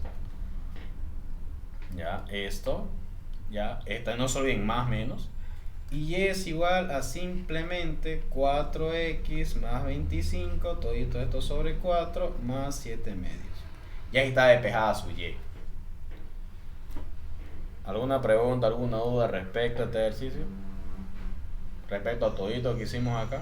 Ya, esto, ya, esta no se olviden, más menos. Y es igual a simplemente 4x más 25, todo esto sobre 4, más 7 medios. Ya está despejada su y. ¿Alguna pregunta, alguna duda respecto a este ejercicio? Respecto a todito que hicimos acá.